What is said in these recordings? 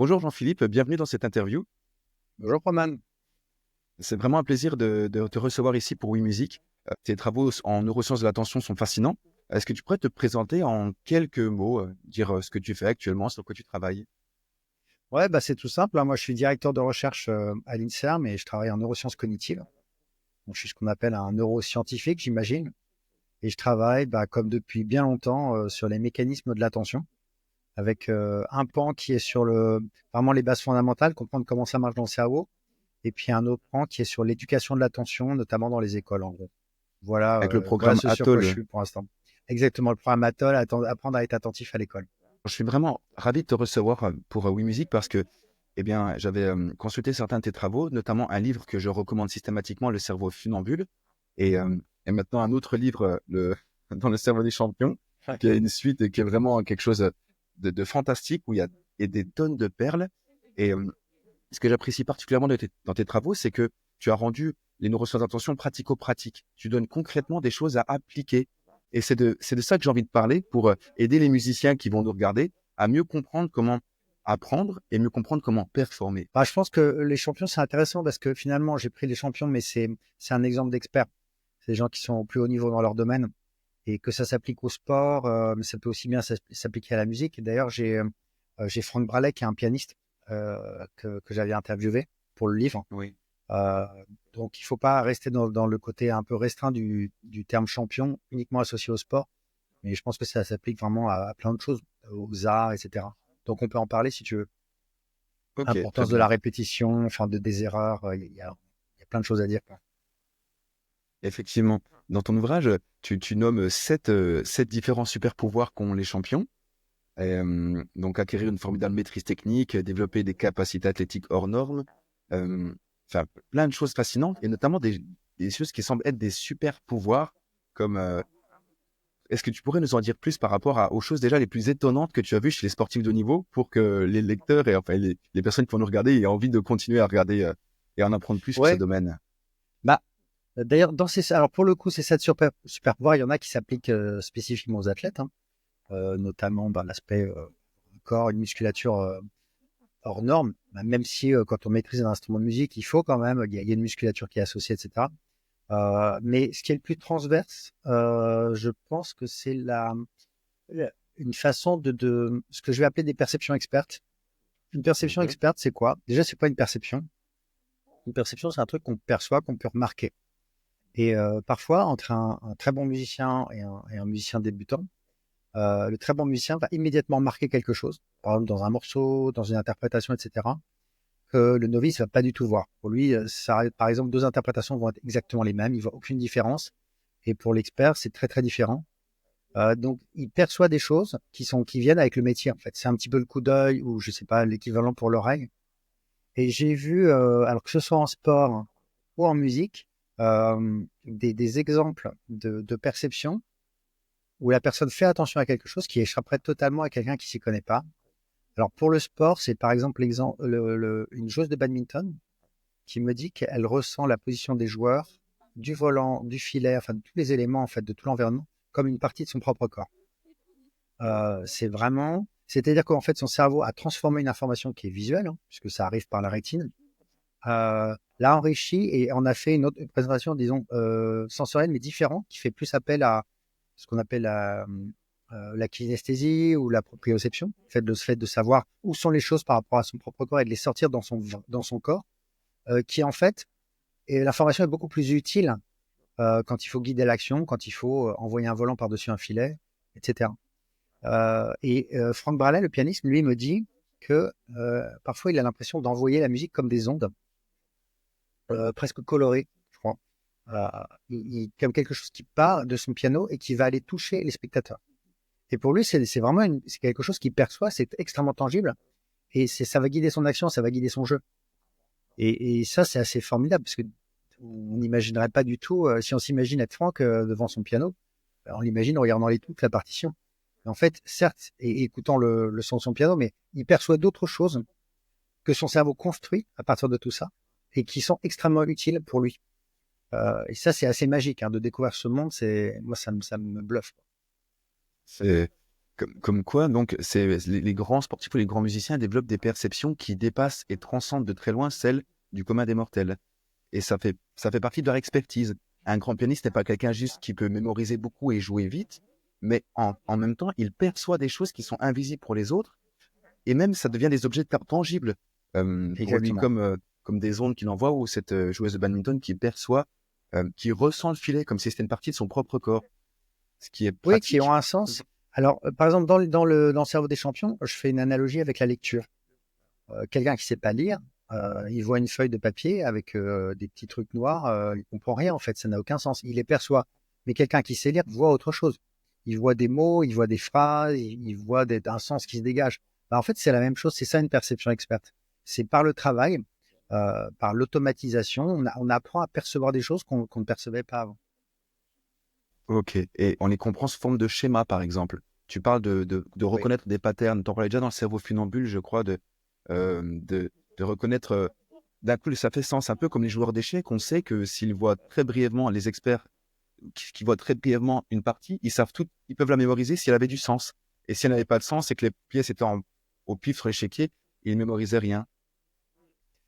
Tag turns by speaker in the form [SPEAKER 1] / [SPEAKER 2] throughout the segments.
[SPEAKER 1] Bonjour Jean-Philippe, bienvenue dans cette interview.
[SPEAKER 2] Bonjour Roman.
[SPEAKER 1] C'est vraiment un plaisir de te recevoir ici pour WeMusic. Tes travaux en neurosciences de l'attention sont fascinants. Est-ce que tu pourrais te présenter en quelques mots, dire ce que tu fais actuellement, sur quoi tu travailles?
[SPEAKER 2] Ouais, c'est tout simple, hein. Moi, je suis directeur de recherche à l'INSERM et je travaille en neurosciences cognitives. Donc, je suis ce qu'on appelle un neuroscientifique, j'imagine. Et je travaille, comme depuis bien longtemps, sur les mécanismes de l'attention, avec un pan qui est sur vraiment les bases fondamentales, comprendre comment ça marche dans le cerveau, et puis un autre pan qui est sur l'éducation de l'attention, notamment dans les écoles, en gros.
[SPEAKER 1] Avec le
[SPEAKER 2] Voilà
[SPEAKER 1] programme
[SPEAKER 2] ce sur quoi je
[SPEAKER 1] Atoll.
[SPEAKER 2] suis pour l'instant. Exactement, le programme ATOL, apprendre à être attentif à l'école.
[SPEAKER 1] Je suis vraiment ravi de te recevoir pour WeMusic parce que j'avais consulté certains de tes travaux, notamment un livre que je recommande systématiquement, Le cerveau funambule, et, euh, et maintenant un autre livre, Dans le cerveau des champions, qui a une suite et qui est vraiment quelque chose de fantastique où il y a des tonnes de perles. Et ce que j'apprécie particulièrement dans tes travaux, c'est que tu as rendu les neurosciences d'attention pratico-pratiques. Tu donnes concrètement des choses à appliquer. Et c'est de ça que j'ai envie de parler pour aider les musiciens qui vont nous regarder à mieux comprendre comment apprendre et mieux comprendre comment performer.
[SPEAKER 2] Je pense que les champions, c'est intéressant parce que finalement, j'ai pris les champions, mais c'est un exemple d'experts. C'est des gens qui sont au plus haut niveau dans leur domaine et que ça s'applique au sport, mais ça peut aussi bien s'appliquer à la musique. Et d'ailleurs, j'ai Franck Bralet, qui est un pianiste que j'avais interviewé pour le livre.
[SPEAKER 1] Oui.
[SPEAKER 2] Euh, donc, il ne faut pas rester dans le côté un peu restreint du terme champion, uniquement associé au sport. Mais je pense que ça s'applique vraiment à plein de choses, aux arts, etc. Donc, on peut en parler si tu veux.
[SPEAKER 1] Ok, très
[SPEAKER 2] L'importance de la
[SPEAKER 1] bien.
[SPEAKER 2] répétition, enfin des erreurs, il y a plein de choses à dire, quoi.
[SPEAKER 1] Effectivement. Dans ton ouvrage, tu nommes sept différents super pouvoirs qu'ont les champions. Donc, acquérir une formidable maîtrise technique, développer des capacités athlétiques hors normes, euh, enfin, plein de choses fascinantes, et notamment des choses qui semblent être des super pouvoirs, comme est-ce que tu pourrais nous en dire plus par rapport aux choses déjà les plus étonnantes que tu as vues chez les sportifs de haut niveau pour que les lecteurs et enfin les personnes qui vont nous regarder aient envie de continuer à regarder et en apprendre plus sur ce
[SPEAKER 2] Ouais,
[SPEAKER 1] domaine?
[SPEAKER 2] bah, d'ailleurs, alors pour le coup, ces 7 super pouvoirs, il y en a qui s'appliquent spécifiquement aux athlètes, hein. Notamment l'aspect corps, une musculature hors norme, même si quand on maîtrise un instrument de musique, il faut quand même, il y a une musculature qui est associée, etc. Mais ce qui est le plus transverse, je pense que c'est une façon de ce que je vais appeler des perceptions expertes. Une perception
[SPEAKER 1] Mhm.
[SPEAKER 2] experte, c'est quoi? Déjà, c'est pas une perception. Une perception, c'est un truc qu'on perçoit, qu'on peut remarquer. Et parfois, entre un très bon musicien et un musicien débutant, le très bon musicien va immédiatement marquer quelque chose, par exemple dans un morceau, dans une interprétation, etc., que le novice va pas du tout voir. Pour lui, par exemple, deux interprétations vont être exactement les mêmes, il voit aucune différence. Et pour l'expert, c'est très très différent. Donc, il perçoit des choses qui viennent avec le métier, en fait. C'est un petit peu le coup d'œil ou je sais pas l'équivalent pour l'oreille. Et j'ai vu, alors que ce soit en sport ou en musique, des exemples de perception où la personne fait attention à quelque chose qui échapperait totalement à quelqu'un qui s'y connaît pas. Alors pour le sport, c'est par exemple une joueuse de badminton qui me dit qu'elle ressent la position des joueurs, du volant, du filet, enfin de tous les éléments en fait, de tout l'environnement, comme une partie de son propre corps. C'est-à-dire qu'en fait son cerveau a transformé une information qui est visuelle, hein, puisque ça arrive par la rétine, l'a enrichi et on a fait une présentation, disons, sensorielle, mais différente, qui fait plus appel à ce qu'on appelle la kinesthésie ou la proprioception, le fait de savoir où sont les choses par rapport à son propre corps et de les sortir dans son corps, qui en fait, et l'information est beaucoup plus utile quand il faut guider l'action, quand il faut envoyer un volant par-dessus un filet, etc. Franck Bralet, le pianiste, lui, me dit que parfois il a l'impression d'envoyer la musique comme des ondes presque coloré, je crois. Euh, comme quelque chose qui part de son piano et qui va aller toucher les spectateurs. Et pour lui, c'est vraiment c'est quelque chose qu'il perçoit, c'est extrêmement tangible et ça va guider son action, ça va guider son jeu. Et ça, c'est assez formidable parce que on n'imaginerait pas du tout, si on s'imagine être Franck devant son piano, on l'imagine en regardant les touches, la partition. Mais en fait, certes, et écoutant le son de son piano, mais il perçoit d'autres choses que son cerveau construit à partir de tout ça et qui sont extrêmement utiles pour lui. Et ça, c'est assez magique, hein, de découvrir ce monde. Moi, ça me bluffe.
[SPEAKER 1] C'est Comme quoi, donc, les grands sportifs ou les grands musiciens développent des perceptions qui dépassent et transcendent de très loin celles du commun des mortels. Et ça fait partie de leur expertise. Un grand pianiste n'est pas quelqu'un juste qui peut mémoriser beaucoup et jouer vite, mais en même temps, il perçoit des choses qui sont invisibles pour les autres, et même ça devient des objets tangibles pour lui,
[SPEAKER 2] Exactement.
[SPEAKER 1] comme des ondes qu'il envoie, ou cette joueuse de badminton qui perçoit, qui ressent le filet comme si c'était une partie de son propre corps, ce qui est
[SPEAKER 2] Oui, qui ont
[SPEAKER 1] pratique.
[SPEAKER 2] un sens. Alors, par exemple, dans le cerveau des champions, je fais une analogie avec la lecture. Quelqu'un qui sait pas lire, il voit une feuille de papier avec des petits trucs noirs, il comprend rien en fait, ça n'a aucun sens. Il les perçoit. Mais quelqu'un qui sait lire voit autre chose. Il voit des mots, il voit des phrases, il voit un sens qui se dégage. Bah, en fait, c'est la même chose, c'est ça une perception experte. C'est par le travail, par l'automatisation, on apprend à percevoir des choses qu'on ne percevait pas avant.
[SPEAKER 1] Ok, et on les comprend sous forme de schéma, par exemple. Tu parles de
[SPEAKER 2] Oui.
[SPEAKER 1] reconnaître des patterns. Tu en parlais déjà dans le cerveau funambule, je crois, de reconnaître. D'un coup, ça fait sens, un peu comme les joueurs d'échecs. On sait que s'ils voient très brièvement, les experts qui voient très brièvement une partie, ils savent tout, ils peuvent la mémoriser si elle avait du sens. Et si elle n'avait pas de sens et que les pièces étaient au pif sur l'échiquier, ils ne mémorisaient rien.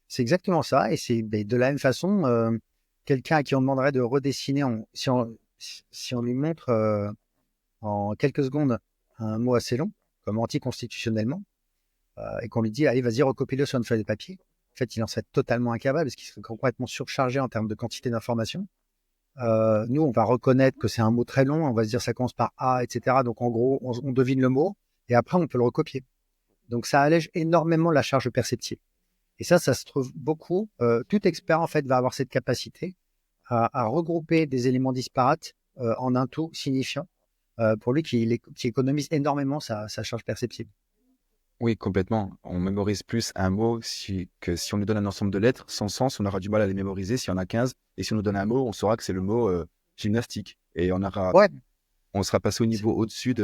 [SPEAKER 2] C'est exactement ça, et c'est ben, de la même façon, quelqu'un à qui on demanderait de redessiner, si on lui montre en quelques secondes un mot assez long, comme anticonstitutionnellement, et qu'on lui dit, allez, vas-y, recopie-le sur une feuille de papier. En fait, il en serait totalement incapable parce qu'il serait complètement surchargé en termes de quantité d'informations. Nous, on va reconnaître que c'est un mot très long, on va se dire ça commence par A, etc. Donc, en gros, on devine le mot et après, on peut le recopier. Donc, ça allège énormément la charge perceptive. Et ça se trouve beaucoup. Tout expert, en fait, va avoir cette capacité à regrouper des éléments disparates en un tout signifiant pour lui qui économise énormément sa charge perceptive.
[SPEAKER 1] Oui, complètement. On mémorise plus un mot que si on lui donne un ensemble de lettres sans sens, on aura du mal à les mémoriser s'il y en a 15. Et si on nous donne un mot, on saura que c'est le mot gymnastique. Et
[SPEAKER 2] Ouais,
[SPEAKER 1] on sera passé au
[SPEAKER 2] c'est
[SPEAKER 1] niveau au-dessus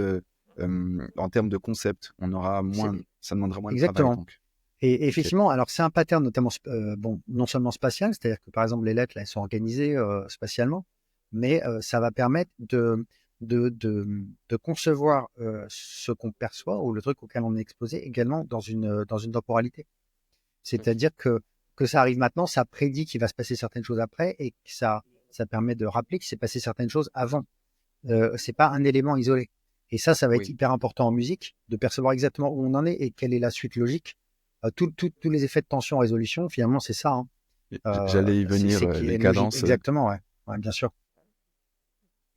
[SPEAKER 1] en termes de concept.
[SPEAKER 2] c'est
[SPEAKER 1] Ça demandera moins de travail,
[SPEAKER 2] exactement.
[SPEAKER 1] donc.
[SPEAKER 2] Et
[SPEAKER 1] Ok.
[SPEAKER 2] effectivement, alors c'est un pattern notamment, bon, non seulement spatial, c'est-à-dire que par exemple les lettres là, elles sont organisées spatialement, mais ça va permettre de concevoir ce qu'on perçoit ou le truc auquel on est exposé également dans une temporalité. C'est-à-dire que ça arrive maintenant, ça prédit qu'il va se passer certaines choses après et que ça permet de rappeler qu'il s'est passé certaines choses avant. C'est pas un élément isolé. Et ça va être
[SPEAKER 1] Oui.
[SPEAKER 2] hyper important en musique, de percevoir exactement où on en est et quelle est la suite logique. Tous les effets de tension, résolution, finalement, c'est ça. Hein.
[SPEAKER 1] J'allais y venir,
[SPEAKER 2] C'est qui
[SPEAKER 1] les
[SPEAKER 2] est logique.
[SPEAKER 1] cadences.
[SPEAKER 2] Exactement, ouais. Ouais, bien sûr.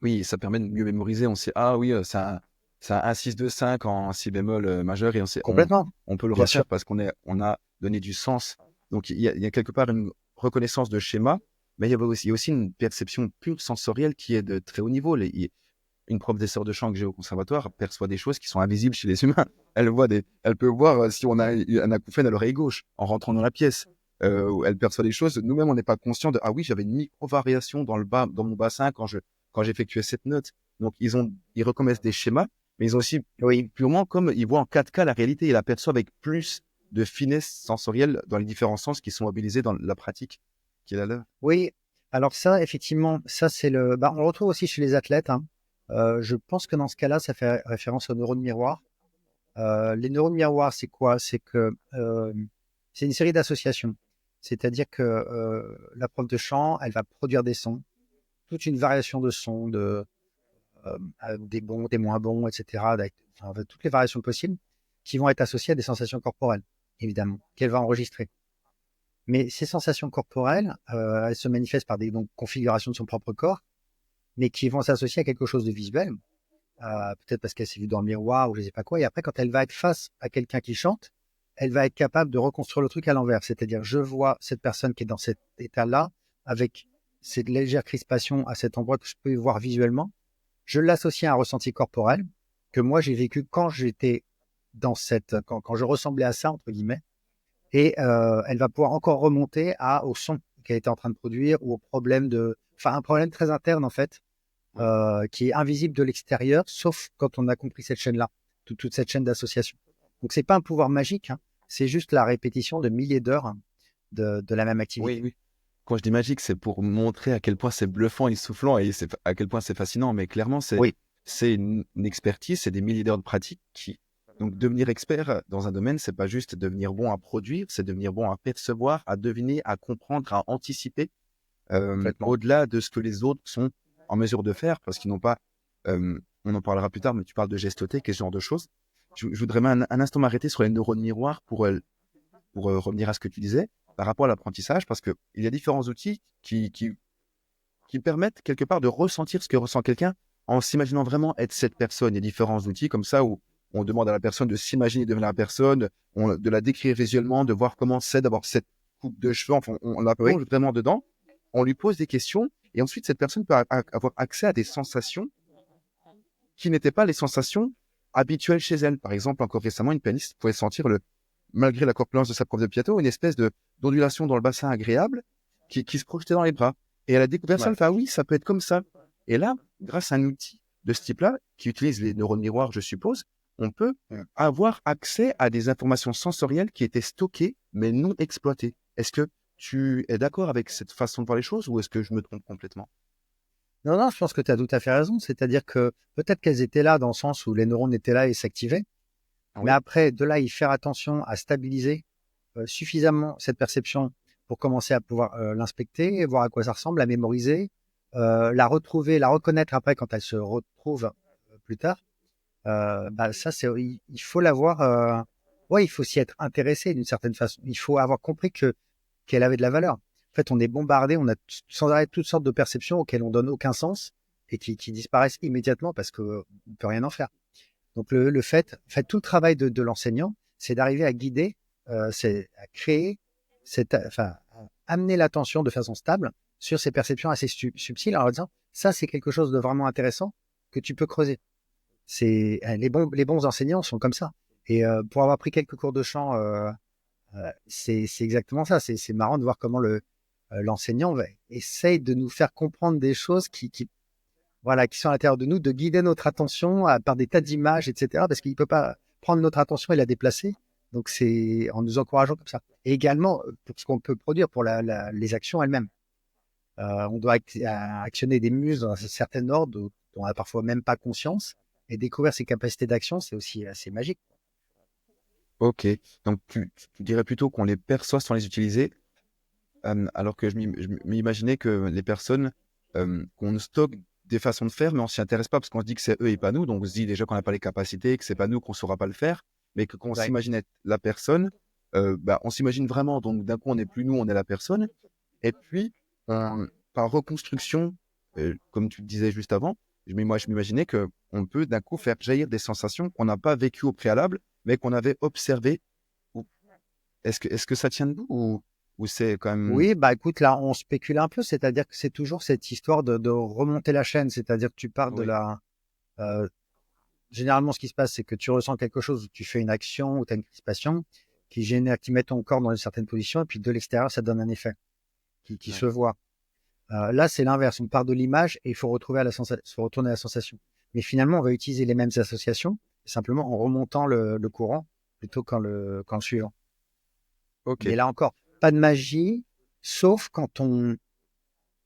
[SPEAKER 1] Oui, ça permet de mieux mémoriser. On sait, ah oui, c'est un 1-6-2-5 en si bémol majeur, et
[SPEAKER 2] Complètement.
[SPEAKER 1] on peut le
[SPEAKER 2] Bien sûr.
[SPEAKER 1] refaire parce on a donné du sens. Donc, il y a quelque part une reconnaissance de schéma, mais il y a aussi une perception pure sensorielle qui est de très haut niveau. Une prof d'essor de chant que j'ai au conservatoire perçoit des choses qui sont invisibles chez les humains. Elle peut voir si on a eu un acouphène à l'oreille gauche en rentrant dans la pièce. Elle perçoit des choses. Nous-mêmes, on n'est pas conscient de, ah oui, j'avais une micro-variation dans mon bassin quand j'effectuais cette note. Donc, ils reconnaissent des schémas, mais ils ont aussi,
[SPEAKER 2] Oui.
[SPEAKER 1] purement comme ils voient en 4K la réalité, ils la perçoivent avec plus de finesse sensorielle dans les différents sens qui sont mobilisés dans la pratique qui est la leur.
[SPEAKER 2] Oui. Alors ça, effectivement, ça c'est le. Bah, on le retrouve aussi chez les athlètes. Hein. Je pense que dans ce cas-là, ça fait référence aux neurones miroirs. Les neurones miroirs, c'est quoi? C'est que c'est une série d'associations. C'est-à-dire que la prof de chant, elle va produire des sons, toute une variation de sons, des bons, des moins bons, etc. Avec toutes les variations possibles qui vont être associées à des sensations corporelles, évidemment, qu'elle va enregistrer. Mais ces sensations corporelles, elles se manifestent par des configurations de son propre corps, mais qui vont s'associer à quelque chose de visuel, peut-être parce qu'elle s'est vue dans le miroir ou je ne sais pas quoi. Et après, quand elle va être face à quelqu'un qui chante, elle va être capable de reconstruire le truc à l'envers. C'est-à-dire, je vois cette personne qui est dans cet état-là, avec cette légère crispation à cet endroit que je peux voir visuellement. Je l'associe à un ressenti corporel que moi j'ai vécu quand j'étais quand je ressemblais à ça, entre guillemets. Et elle va pouvoir encore remonter au son qu'elle était en train de produire ou au problème enfin, un problème très interne, en fait, qui est invisible de l'extérieur, sauf quand on a compris cette chaîne-là, toute cette chaîne d'association. Donc, c'est pas un pouvoir magique, hein, c'est juste la répétition de milliers d'heures hein, de la même
[SPEAKER 1] Oui,
[SPEAKER 2] activité.
[SPEAKER 1] oui. Quand je dis magique, c'est pour montrer à quel point c'est bluffant et soufflant et à quel point c'est fascinant. Mais clairement,
[SPEAKER 2] Oui,
[SPEAKER 1] c'est une expertise, c'est des milliers d'heures de pratique donc devenir expert dans un domaine, c'est pas juste devenir bon à produire, c'est devenir bon à percevoir, à deviner, à comprendre, à anticiper,
[SPEAKER 2] Complètement.
[SPEAKER 1] au-delà de ce que les autres sont en mesure de faire, parce qu'ils n'ont pas, on en parlera plus tard, mais tu parles de gestothèque et ce genre de choses. Je voudrais un instant m'arrêter sur les neurones miroirs pour revenir à ce que tu disais par rapport à l'apprentissage, parce qu'il y a différents outils qui permettent quelque part de ressentir ce que ressent quelqu'un en s'imaginant vraiment être cette personne. Il y a différents outils comme ça où on demande à la personne de s'imaginer devenir la personne, de la décrire visuellement, de voir comment c'est d'avoir cette coupe de cheveux. Enfin, on la
[SPEAKER 2] Oui,
[SPEAKER 1] plonge vraiment dedans. On lui pose des questions et ensuite cette personne peut avoir accès à des sensations qui n'étaient pas les sensations habituelles chez elle. Par exemple, encore récemment, une pianiste pouvait sentir, malgré la corpulence de sa prof de piano, une espèce d'ondulation dans le bassin agréable qui se projetait dans les bras. Et elle a découvert ça,
[SPEAKER 2] ouais.
[SPEAKER 1] elle fait, ah oui, ça peut être comme ça. Et là, grâce à un outil de ce type-là, qui utilise les neurones miroirs, je suppose, on peut avoir accès à des informations sensorielles qui étaient stockées, mais non exploitées. Est-ce que tu es d'accord avec cette façon de voir les choses ou est-ce que je me trompe complètement?
[SPEAKER 2] Non, non, je pense que tu as tout à fait raison. C'est-à-dire que peut-être qu'elles étaient là dans le sens où les neurones étaient là et s'activaient. Mais
[SPEAKER 1] Oui,
[SPEAKER 2] après, de là, y faire attention à stabiliser suffisamment cette perception pour commencer à pouvoir l'inspecter, voir à quoi ça ressemble, la mémoriser, la retrouver, la reconnaître après quand elle se retrouve plus tard. Bah, ça, il faut l'avoir. Ouais, il faut s'y être intéressé d'une certaine façon. Il faut avoir compris qu'elle avait de la valeur. En fait, on est bombardé, on a sans arrêt toutes sortes de perceptions auxquelles on donne aucun sens et qui disparaissent immédiatement parce qu'on ne peut rien en faire. Donc en fait, tout le travail de l'enseignant, c'est d'arriver à guider, c'est à créer, enfin, à amener l'attention de façon stable sur ces perceptions assez subtiles en leur disant, ça, c'est quelque chose de vraiment intéressant que tu peux creuser. Les bons enseignants sont comme ça. Et pour avoir pris quelques cours de chant, c'est exactement ça. C'est marrant de voir comment l'enseignant essaye de nous faire comprendre des choses voilà, qui sont à l'intérieur de nous, de guider notre attention par des tas d'images, etc. Parce qu'il ne peut pas prendre notre attention et la déplacer. Donc, c'est en nous encourageant comme ça. Et également, pour ce qu'on peut produire pour les actions elles-mêmes. On doit actionner des muses dans un certain ordre dont on n'a parfois même pas conscience. Et découvrir ses capacités d'action, c'est aussi assez magique.
[SPEAKER 1] ok. Donc tu dirais plutôt qu'on les perçoit sans les utiliser. Alors que je m'imaginais que les personnes, qu'on stocke des façons de faire, mais on s'y intéresse pas parce qu'on se dit que c'est eux et pas nous. Donc on se dit déjà qu'on n'a pas les capacités, que c'est pas nous, qu'on saura pas le faire, mais que quand on
[SPEAKER 2] Ouais.
[SPEAKER 1] s'imagine être la personne, bah, on s'imagine vraiment. Donc d'un coup, on n'est plus nous, on est la personne. Et puis, par reconstruction, comme tu le disais juste avant, moi, je m'imaginais que on peut d'un coup faire jaillir des sensations qu'on n'a pas vécues au préalable, mais qu'on avait observées. Ou- est-ce que ça tient debout ou c'est quand même...
[SPEAKER 2] Oui, bah écoute, là, on spécule un peu, c'est-à-dire que c'est toujours cette histoire de remonter la chaîne, c'est-à-dire que tu pars de
[SPEAKER 1] Oui.
[SPEAKER 2] euh, généralement, ce qui se passe, c'est que tu ressens quelque chose, ou tu fais une action, ou tu as une crispation qui met ton corps dans une certaine position, et puis de l'extérieur, ça donne un effet qui
[SPEAKER 1] Ouais.
[SPEAKER 2] se voit. Là, c'est l'inverse. On part de l'image et il faut faut retourner à la sensation. Mais finalement, on va utiliser les mêmes associations, simplement en remontant le courant plutôt qu'en le suivant. Mais
[SPEAKER 1] Ok.
[SPEAKER 2] là encore, pas de magie, sauf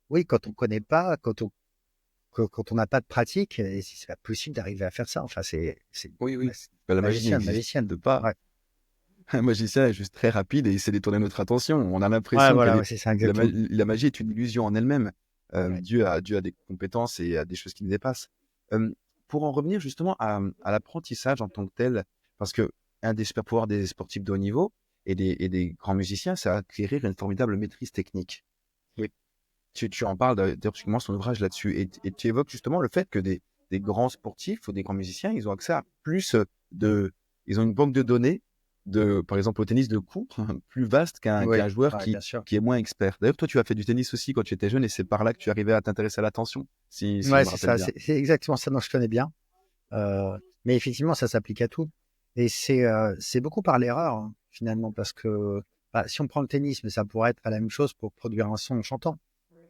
[SPEAKER 2] oui, quand on connaît pas, quand on n'a pas de pratique, et si c'est pas possible d'arriver à faire ça. Enfin,
[SPEAKER 1] Oui,
[SPEAKER 2] ouais,
[SPEAKER 1] oui. Ben, la magie
[SPEAKER 2] magicienne.
[SPEAKER 1] n'existe pas.
[SPEAKER 2] Ouais,
[SPEAKER 1] Un magicien est juste très rapide et il sait détourner notre attention. On a
[SPEAKER 2] ouais,
[SPEAKER 1] l'impression que
[SPEAKER 2] voilà, ouais, c'est ça exactement.
[SPEAKER 1] la magie est une illusion en elle-même,
[SPEAKER 2] Ouais.
[SPEAKER 1] due à des compétences et à des choses qui nous dépassent. Euh, pour en revenir justement à l'apprentissage en tant que tel, parce que un des super pouvoirs des sportifs de haut niveau et des grands musiciens, c'est acquérir une formidable maîtrise technique.
[SPEAKER 2] Oui.
[SPEAKER 1] Tu en parles, d'ailleurs, tu commences ton ouvrage là-dessus, et tu évoques justement le fait que des grands sportifs ou des grands musiciens, ils ont accès à plus ils ont une banque de données par exemple, au tennis de coups, plus vaste qu'un
[SPEAKER 2] Oui,
[SPEAKER 1] joueur
[SPEAKER 2] ouais, bien sûr.
[SPEAKER 1] qui est moins expert. D'ailleurs, toi, tu as fait du tennis aussi quand tu étais jeune, et c'est par là que tu arrivais à t'intéresser à l'attention, si je
[SPEAKER 2] Ouais,
[SPEAKER 1] me
[SPEAKER 2] c'est
[SPEAKER 1] rappelle
[SPEAKER 2] ça,
[SPEAKER 1] bien.
[SPEAKER 2] c'est exactement ça dont je connais bien. Mais effectivement, ça s'applique à tout. Et c'est beaucoup par l'erreur, hein, finalement, parce que bah, si on prend le tennis, mais ça pourrait être la même chose pour produire un son en chantant.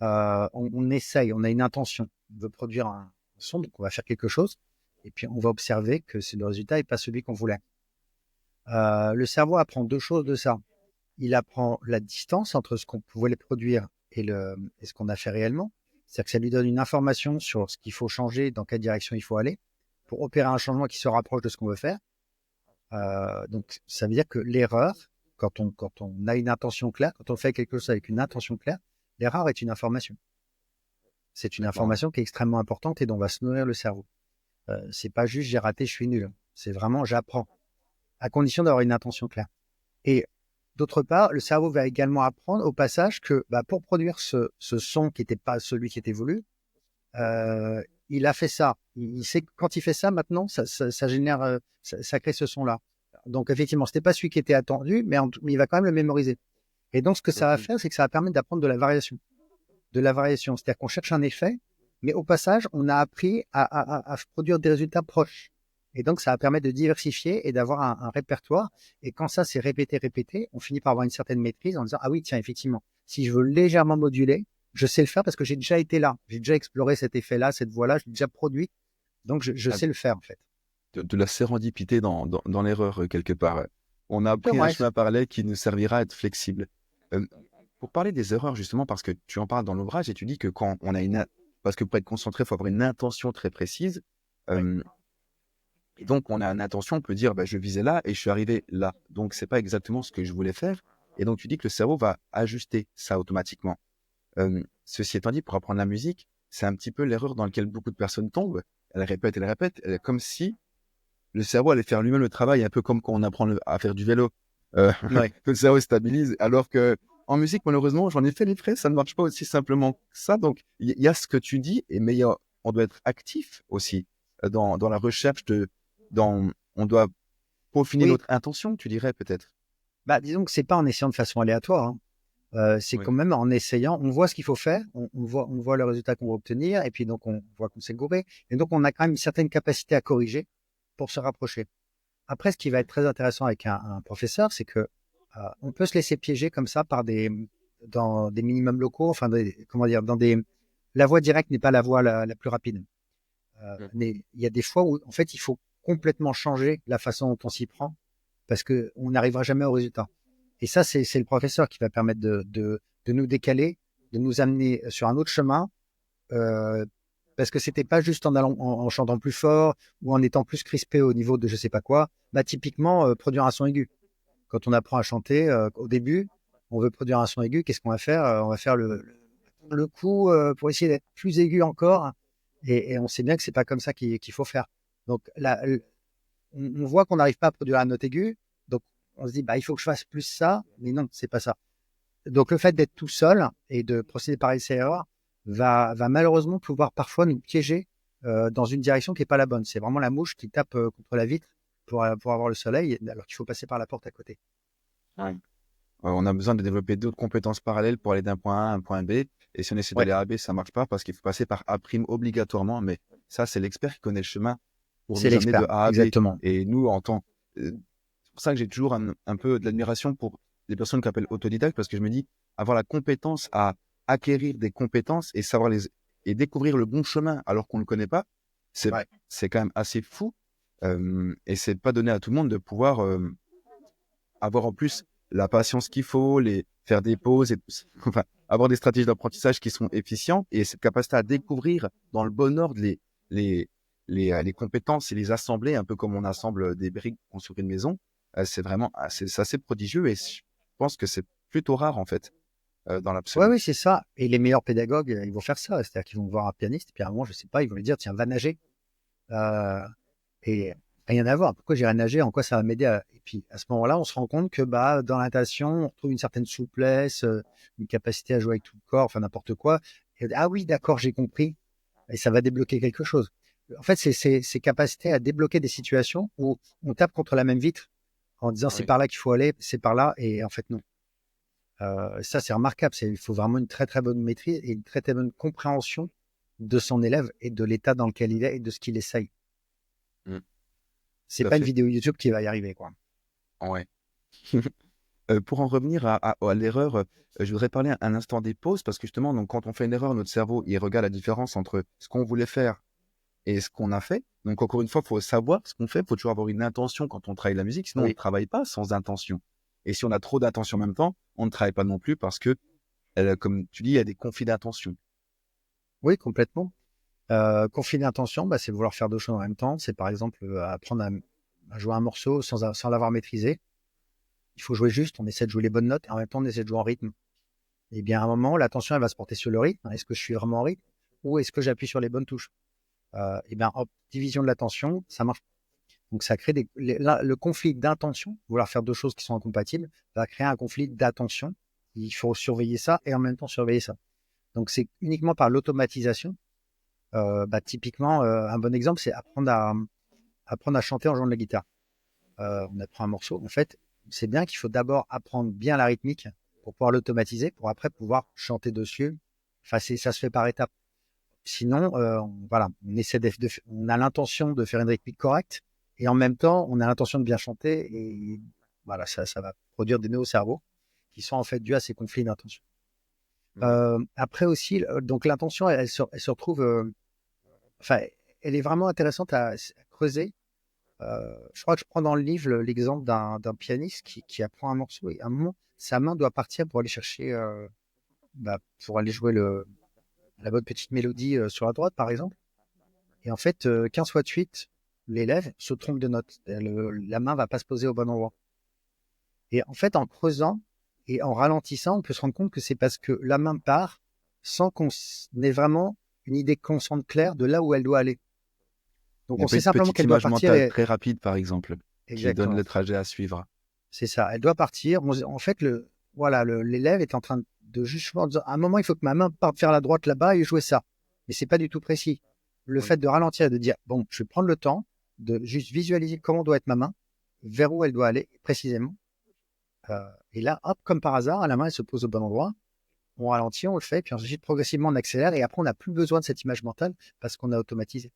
[SPEAKER 2] On essaye, on a une intention, on veut produire un son, donc on va faire quelque chose, et puis on va observer que le résultat n'est pas celui qu'on voulait. Le cerveau apprend deux choses de ça. Il apprend la distance entre ce qu'on pouvait produire et ce qu'on a fait réellement. C'est-à-dire que ça lui donne une information sur ce qu'il faut changer, dans quelle direction il faut aller pour opérer un changement qui se rapproche de ce qu'on veut faire. Donc, ça veut dire que l'erreur, quand on a une intention claire, quand on fait quelque chose avec une intention claire, l'erreur est une information. C'est une
[SPEAKER 1] D'accord.
[SPEAKER 2] information qui est extrêmement importante et dont va se nourrir le cerveau. C'est pas juste j'ai raté, je suis nul. C'est vraiment j'apprends, à condition d'avoir une intention claire. Et d'autre part, le cerveau va également apprendre au passage que pour produire ce son qui n'était pas celui qui était voulu, il a fait ça. Il sait que quand il fait ça, maintenant, ça génère, ça crée ce son-là. Donc effectivement, c'était pas celui qui était attendu, mais il va quand même le mémoriser. Et donc, ce que ça va
[SPEAKER 1] Ok.
[SPEAKER 2] faire, c'est que ça va permettre d'apprendre de la variation. De la variation, c'est-à-dire qu'on cherche un effet, mais au passage, on a appris à produire des résultats proches. Et donc, ça va permettre de diversifier et d'avoir un répertoire. Et quand ça, c'est répété, on finit par avoir une certaine maîtrise en disant, ah oui, tiens, effectivement, si je veux légèrement moduler, je sais le faire parce que j'ai déjà été là. J'ai déjà exploré cet effet-là, cette voie-là, j'ai déjà produit. Donc, je
[SPEAKER 1] Ah,
[SPEAKER 2] sais le faire, en fait.
[SPEAKER 1] de la sérendipité dans l'erreur, quelque part. On a appris un
[SPEAKER 2] Ouais,
[SPEAKER 1] chemin parallèle qui nous servira à être flexible. Euh, pour parler des erreurs, justement, parce que tu en parles dans l'ouvrage et tu dis que quand on a parce que pour être concentré, il faut avoir une intention très précise.
[SPEAKER 2] ouais.
[SPEAKER 1] Euh, et donc, on a une intention, on peut dire, je visais là et je suis arrivé là. Donc, c'est pas exactement ce que je voulais faire. Et donc, tu dis que le cerveau va ajuster ça automatiquement. Ceci étant dit, pour apprendre la musique, c'est un petit peu l'erreur dans laquelle beaucoup de personnes tombent. Elles répètent, comme si le cerveau allait faire lui-même le travail, un peu comme quand on apprend à faire du vélo. Euh,
[SPEAKER 2] Ouais.
[SPEAKER 1] que le cerveau stabilise, alors que en musique, malheureusement, j'en ai fait les frais, ça ne marche pas aussi simplement que ça. Donc, il y a ce que tu dis, mais on doit être actif aussi dans la recherche on doit peaufiner
[SPEAKER 2] Oui,
[SPEAKER 1] notre intention, tu dirais peut-être.
[SPEAKER 2] disons que c'est pas en essayant de façon aléatoire, hein. C'est
[SPEAKER 1] Oui.
[SPEAKER 2] quand même en essayant, on voit ce qu'il faut faire, on voit le résultat qu'on va obtenir, et puis donc on voit qu'on s'est gouré. Et donc on a quand même une certaine capacité à corriger pour se rapprocher. Après, ce qui va être très intéressant avec un professeur, c'est que on peut se laisser piéger comme ça dans des minimums locaux, enfin, comment dire, la voie directe n'est pas la voie la plus rapide.
[SPEAKER 1] Mm.
[SPEAKER 2] Mais il y a des fois où, en fait, il faut complètement changer la façon dont on s'y prend parce que on n'arrivera jamais au résultat. Et ça, c'est le professeur qui va permettre de nous décaler, de nous amener sur un autre chemin, euh, parce que c'était pas juste en chantant plus fort ou en étant plus crispé au niveau de je sais pas quoi. Typiquement, produire un son aigu. Quand on apprend à chanter, au début, on veut produire un son aigu, qu'est-ce qu'on va faire? On va faire le coup pour essayer d'être plus aigu encore. Et on sait bien que c'est pas comme ça qu'il faut faire. Donc là, on voit qu'on n'arrive pas à produire la note aiguë. Donc on se dit, il faut que je fasse plus ça. Mais non, c'est pas ça. Donc le fait d'être tout seul et de procéder par essai-erreur va malheureusement pouvoir parfois nous piéger dans une direction qui n'est pas la bonne. C'est vraiment la mouche qui tape contre la vitre pour avoir le soleil, alors qu'il faut passer par la porte à côté.
[SPEAKER 1] Ouais. On a besoin de développer d'autres compétences parallèles pour aller d'un point A à un point B. Et si on essaie
[SPEAKER 2] Ouais,
[SPEAKER 1] d'aller à B, ça marche pas parce qu'il faut passer par A' obligatoirement. Mais ça, c'est l'expert qui connaît le chemin pour
[SPEAKER 2] c'est
[SPEAKER 1] nous amener de
[SPEAKER 2] l'expert,
[SPEAKER 1] A à B.
[SPEAKER 2] exactement.
[SPEAKER 1] Et nous, c'est pour ça que j'ai toujours un peu de l'admiration pour les personnes qui appellent autodidactes parce que je me dis, avoir la compétence à acquérir des compétences et et découvrir le bon chemin alors qu'on ne le connaît pas, c'est,
[SPEAKER 2] Ouais.
[SPEAKER 1] c'est quand même assez fou. Et c'est pas donné à tout le monde de pouvoir, avoir en plus la patience qu'il faut, faire des pauses, et enfin, avoir des stratégies d'apprentissage qui sont efficientes et cette capacité à découvrir dans le bon ordre les, les compétences et les assembler, un peu comme on assemble des briques pour construire une maison, c'est assez prodigieux et je pense que c'est plutôt rare en fait, dans
[SPEAKER 2] Ouais,
[SPEAKER 1] l'absolu.
[SPEAKER 2] oui, c'est ça. Et les meilleurs pédagogues, ils vont faire ça. C'est-à-dire qu'ils vont voir un pianiste, et puis à un moment, je sais pas, ils vont lui dire, tiens, va nager. Euh, et rien à voir. Pourquoi j'irai nager? En quoi ça va m'aider Et puis à ce moment-là, on se rend compte que dans la natation, on retrouve une certaine souplesse, une capacité à jouer avec tout le corps, enfin n'importe quoi. Et, ah oui, d'accord, j'ai compris. Et ça va débloquer quelque chose. En fait, c'est ces capacités à débloquer des situations où on tape contre la même vitre en disant c'est
[SPEAKER 1] Oui,
[SPEAKER 2] par là qu'il faut aller, c'est par là, et en fait non. Ça, c'est remarquable. Il faut vraiment une très très bonne maîtrise et une très très bonne compréhension de son élève et de l'état dans lequel il est et de ce qu'il essaye.
[SPEAKER 1] mm,
[SPEAKER 2] C'est
[SPEAKER 1] tout à
[SPEAKER 2] pas une
[SPEAKER 1] fait.
[SPEAKER 2] vidéo YouTube qui va y arriver, quoi.
[SPEAKER 1] Ouais. Pour en revenir à l'erreur, je voudrais parler un instant des pauses parce que justement, donc, quand on fait une erreur, notre cerveau, il regarde la différence entre ce qu'on voulait faire et ce qu'on a fait. Donc, encore une fois, il faut savoir ce qu'on fait. Il faut toujours avoir une intention quand on travaille la musique. Sinon, on ne
[SPEAKER 2] Oui,
[SPEAKER 1] travaille pas sans intention. Et si on a trop d'intention en même temps, on ne travaille pas non plus parce que, comme tu dis, il y a des conflits d'intention.
[SPEAKER 2] Oui, complètement. Conflit d'intention, c'est vouloir faire deux choses en même temps. C'est par exemple apprendre à jouer un morceau sans l'avoir maîtrisé. Il faut jouer juste, on essaie de jouer les bonnes notes et en même temps on essaie de jouer en rythme. Et bien à un moment, l'attention elle va se porter sur le rythme. Est-ce que je suis vraiment en rythme ou est-ce que j'appuie sur les bonnes touches? Et bien hop, division de l'attention, ça marche. Donc ça crée le conflit d'intention, vouloir faire deux choses qui sont incompatibles, va créer un conflit d'attention. Il faut surveiller ça et en même temps surveiller ça. Donc c'est uniquement par l'automatisation. Typiquement, un bon exemple, c'est apprendre à chanter en jouant de la guitare. On apprend un morceau. En fait, c'est bien qu'il faut d'abord apprendre bien la rythmique pour pouvoir l'automatiser, pour après pouvoir chanter dessus. Enfin, ça se fait par étapes. Sinon, voilà, on a l'intention de faire une rythmique correcte et en même temps, on a l'intention de bien chanter et voilà, ça va produire des nœuds au cerveau qui sont en fait dus à ces conflits d'intention. Après aussi, donc l'intention, elle se retrouve, enfin, elle est vraiment intéressante à creuser. Je crois que je prends dans le livre l'exemple d'un pianiste qui apprend un morceau et à un moment, sa main doit partir pour aller chercher, pour aller jouer la bonne petite mélodie sur la droite, par exemple. Et en fait, 15 fois de suite, l'élève se trompe de note. La main va pas se poser au bon endroit. Et en fait, en creusant et en ralentissant, on peut se rendre compte que c'est parce que la main part sans qu'on ait vraiment une idée consciente claire de là où elle doit aller. Donc,
[SPEAKER 1] Il n'y a
[SPEAKER 2] on
[SPEAKER 1] pas
[SPEAKER 2] sait
[SPEAKER 1] une
[SPEAKER 2] simplement
[SPEAKER 1] petite
[SPEAKER 2] qu'elle doit
[SPEAKER 1] image
[SPEAKER 2] partir
[SPEAKER 1] mentale
[SPEAKER 2] et...
[SPEAKER 1] très rapide, par exemple, qui donne
[SPEAKER 2] Exactement.
[SPEAKER 1] le trajet à suivre.
[SPEAKER 2] C'est ça. Elle doit partir. En fait, l'élève est en train de justement dire, à un moment, il faut que ma main parte vers la droite là-bas et jouer ça. Mais c'est pas du tout précis. Le fait de ralentir et de dire, bon, je vais prendre le temps de juste visualiser comment doit être ma main, vers où elle doit aller précisément. Et là, hop, comme par hasard, la main, elle se pose au bon endroit. On ralentit, on le fait, puis ensuite, progressivement, on accélère et après, on n'a plus besoin de cette image mentale parce qu'on a automatisé.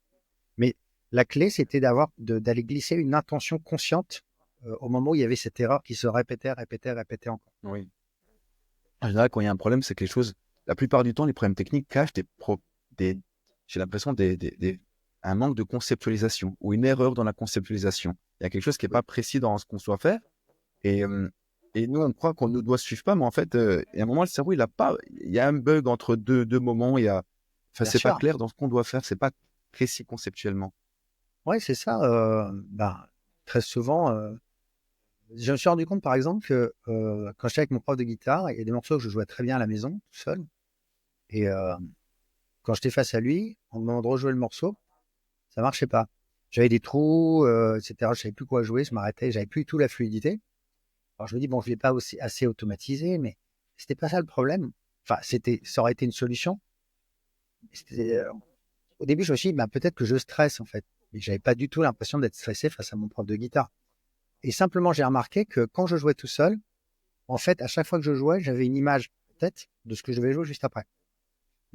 [SPEAKER 2] Mais la clé, c'était d'aller glisser une intention consciente au moment où il y avait cette erreur qui se répétait encore.
[SPEAKER 1] Oui. En général, quand il y a un problème, c'est que les choses, la plupart du temps, les problèmes techniques cachent j'ai l'impression, un manque de conceptualisation ou une erreur dans la conceptualisation. Il y a quelque chose qui n'est pas précis dans ce qu'on doit faire. Et nous, on croit qu'on ne doit suivre pas, mais en fait, il y a un moment, le cerveau, il y a un bug entre deux moments. C'est pas clair dans ce qu'on doit faire, c'est pas précis conceptuellement.
[SPEAKER 2] Oui, c'est ça. Très souvent, je me suis rendu compte, par exemple, que quand j'étais avec mon prof de guitare, il y a des morceaux que je jouais très bien à la maison, tout seul. Et quand j'étais face à lui, on me demandait de rejouer le morceau, ça marchait pas. J'avais des trous, etc. Je savais plus quoi jouer, je m'arrêtais, j'avais plus du tout la fluidité. Alors je me dis, bon, je l'ai pas aussi assez automatisé, mais c'était pas ça le problème. Enfin, ça aurait été une solution. Au début, je me suis dit, peut-être que je stresse, en fait. Mais j'avais pas du tout l'impression d'être stressé face à mon prof de guitare. Et simplement, j'ai remarqué que quand je jouais tout seul, en fait, à chaque fois que je jouais, j'avais une image en tête de ce que je devais jouer juste après.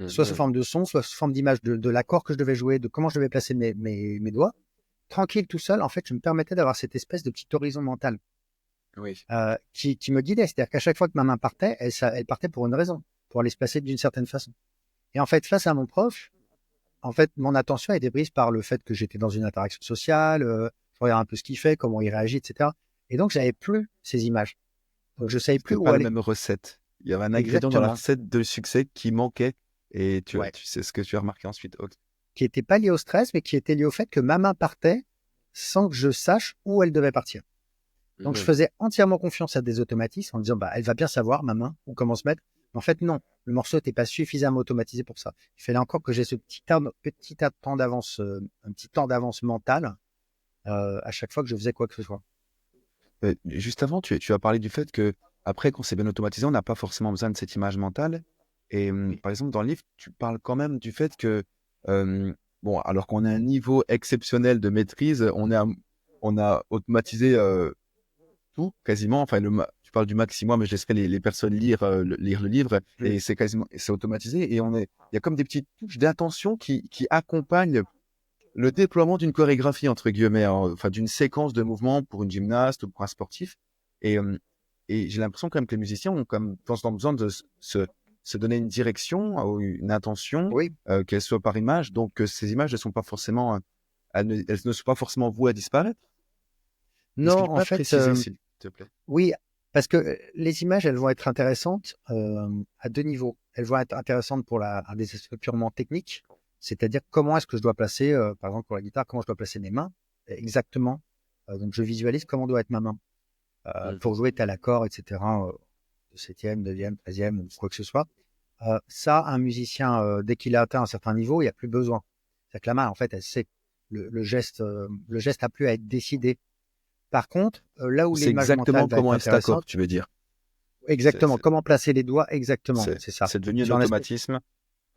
[SPEAKER 2] Soit sous forme de son, soit sous forme d'image de l'accord que je devais jouer, de comment je devais placer mes doigts. Tranquille, tout seul, en fait, je me permettais d'avoir cette espèce de petit horizon mental qui me guidait. C'est-à-dire qu'à chaque fois que ma main partait, elle partait pour une raison, pour aller se placer d'une certaine façon. Et en fait, face à mon prof, en fait, mon attention a été prise par le fait que j'étais dans une interaction sociale, je regarde un peu ce qu'il fait, comment il réagit, etc. Et donc, j'avais plus ces images. Donc, je savais plus
[SPEAKER 1] C'était
[SPEAKER 2] où
[SPEAKER 1] pas la
[SPEAKER 2] aller.
[SPEAKER 1] même recette. Il y avait un ingrédient dans la
[SPEAKER 2] Exactement.
[SPEAKER 1] recette de succès qui manquait et tu
[SPEAKER 2] Ouais.
[SPEAKER 1] sais ce que tu as remarqué ensuite. Okay.
[SPEAKER 2] Qui était pas lié au stress, mais qui était lié au fait que ma main partait sans que je sache où elle devait partir. Donc, je faisais entièrement confiance à des automatismes en disant, elle va bien savoir, ma main, où comment se mettre. Mais en fait, non. Le morceau n'était pas suffisamment automatisé pour ça. Il fallait encore que j'ai ce petit temps d'avance, un petit temps d'avance mentale à chaque fois que je faisais quoi que ce soit.
[SPEAKER 1] Juste avant, tu as parlé du fait que après, quand c'est bien automatisé, on n'a pas forcément besoin de cette image mentale. Et par exemple, dans le livre, tu parles quand même du fait que, bon, alors qu'on a un niveau exceptionnel de maîtrise, on a automatisé tout, quasiment. Enfin, tu parles du maximum, mais je laisserai les personnes lire le livre. Et c'est automatisé. Et il y a comme des petites touches d'intention qui accompagnent le déploiement d'une chorégraphie, entre guillemets, enfin d'une séquence de mouvements pour une gymnaste ou pour un sportif. Et j'ai l'impression quand même que les musiciens ont comme besoin de se donner une direction ou une intention,
[SPEAKER 2] Oui.
[SPEAKER 1] qu'elle soit par image. Donc, ces images ne sont pas forcément, elles ne sont pas forcément vouées à disparaître.
[SPEAKER 2] Non,
[SPEAKER 1] Est-ce que tu
[SPEAKER 2] en
[SPEAKER 1] peux
[SPEAKER 2] fait,
[SPEAKER 1] préciser, s'il te plaît?
[SPEAKER 2] oui. Parce que les images, elles vont être intéressantes à deux niveaux. Elles vont être intéressantes pour un des aspects purement techniques, c'est-à-dire comment est-ce que je dois placer, par exemple pour la guitare, comment je dois placer mes mains exactement. Donc je visualise comment doit être ma main pour jouer tel accord, etc. De septième, neuvième, treizième, ou quoi que ce soit. Ça, un musicien, dès qu'il a atteint un certain niveau, il n'y a plus besoin. C'est-à-dire que la main, en fait, elle sait. Le geste n'a plus à être décidé. Par contre, là où
[SPEAKER 1] C'est
[SPEAKER 2] l'image mentale
[SPEAKER 1] exactement
[SPEAKER 2] va être
[SPEAKER 1] comment est cet accord,
[SPEAKER 2] intéressante,
[SPEAKER 1] tu veux dire. C'est
[SPEAKER 2] exactement,
[SPEAKER 1] c'est-
[SPEAKER 2] comment placer les doigts exactement,
[SPEAKER 1] c'est-
[SPEAKER 2] c'est ça.
[SPEAKER 1] c'est devenu un
[SPEAKER 2] Sur un aspect,
[SPEAKER 1] automatisme.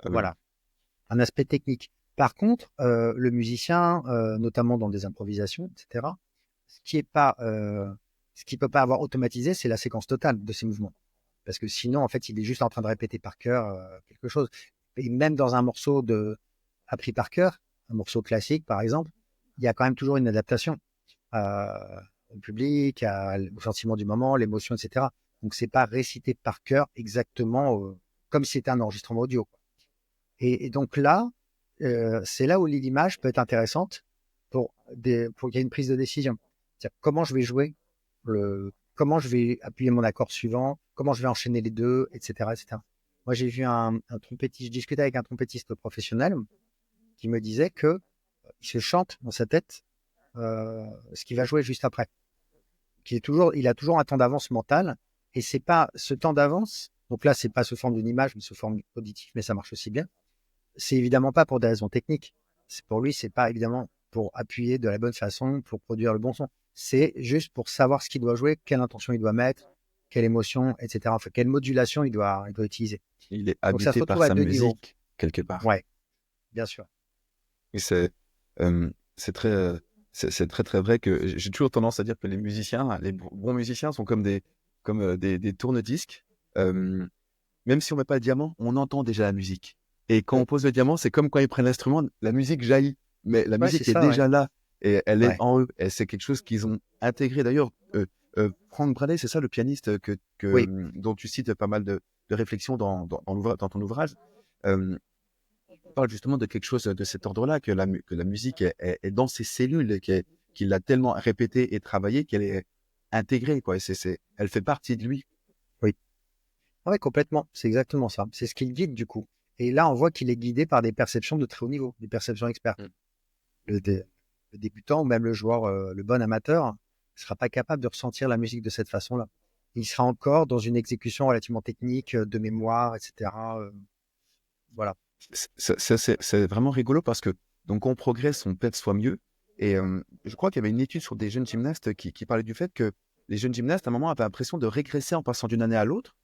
[SPEAKER 1] Oui.
[SPEAKER 2] voilà, un aspect technique. Par contre, le musicien, notamment dans des improvisations, etc., ce qui est pas, ce qui peut pas avoir automatisé, c'est la séquence totale de ses mouvements. Parce que sinon, en fait, il est juste en train de répéter par cœur quelque chose. Et même dans un morceau appris par cœur, un morceau classique, par exemple, il y a quand même toujours une adaptation au public, au sentiment du moment, l'émotion, etc. Donc, c'est pas récité par cœur exactement comme si c'était un enregistrement audio, quoi. Et donc là, c'est là où l'image peut être intéressante pour qu'il y ait une prise de décision. C'est-à-dire comment je vais jouer, comment je vais appuyer mon accord suivant, comment je vais enchaîner les deux, etc., etc. Moi, j'ai vu un trompettiste, je discutais avec un trompettiste professionnel qui me disait que il se chante dans sa tête ce qu'il va jouer juste après. Il a toujours un temps d'avance mental, et c'est pas ce temps d'avance. Donc là, c'est pas sous forme d'une image, mais sous forme auditive, mais ça marche aussi bien. C'est évidemment pas pour des raisons techniques. Pour lui, c'est pas évidemment pour appuyer de la bonne façon, pour produire le bon son. C'est juste pour savoir ce qu'il doit jouer, quelle intention il doit mettre, quelle émotion, etc. Enfin, quelle modulation il doit utiliser.
[SPEAKER 1] Il est
[SPEAKER 2] Donc ça se
[SPEAKER 1] habité
[SPEAKER 2] retrouve
[SPEAKER 1] par
[SPEAKER 2] à
[SPEAKER 1] sa
[SPEAKER 2] deux niveaux.
[SPEAKER 1] musique, quelque part.
[SPEAKER 2] Ouais, bien sûr.
[SPEAKER 1] Et c'est très, c'est très, très vrai que j'ai toujours tendance à dire que les musiciens, les bons musiciens sont comme des tourne-disques. Euh, Même si on met pas de diamant, on entend déjà la musique. Et quand on pose le diamant, c'est comme quand ils prennent l'instrument, la musique jaillit. Mais la
[SPEAKER 2] Ouais, c'est
[SPEAKER 1] musique est
[SPEAKER 2] ça, ouais.
[SPEAKER 1] déjà là. Et elle est
[SPEAKER 2] Ouais,
[SPEAKER 1] en eux. Et c'est quelque chose qu'ils ont intégré. D'ailleurs, Frank Bradet, c'est ça le pianiste
[SPEAKER 2] oui,
[SPEAKER 1] dont tu cites pas mal de réflexions dans ton ouvrage. Euh, on parle justement de quelque chose de cet ordre-là, que la musique est dans ses cellules, qu'il a tellement répété et travaillé qu'elle est intégrée, quoi. Elle fait partie de lui.
[SPEAKER 2] oui. Ouais, complètement. C'est exactement ça. C'est ce qui le guide, du coup. Et là, on voit qu'il est guidé par des perceptions de très haut niveau, des perceptions expertes.
[SPEAKER 1] Mm.
[SPEAKER 2] Le, dé- le débutant ou même le joueur, le bon amateur, ne sera pas capable de ressentir la musique de cette façon-là. Il sera encore dans une exécution relativement technique, de mémoire, etc. Voilà.
[SPEAKER 1] C'est vraiment rigolo parce que donc on progresse, on peut-être soit mieux. Et je crois qu'il y avait une étude sur des jeunes gymnastes qui parlait du fait que les jeunes gymnastes, à un moment, avaient l'impression de régresser en passant d'une année à l'autre.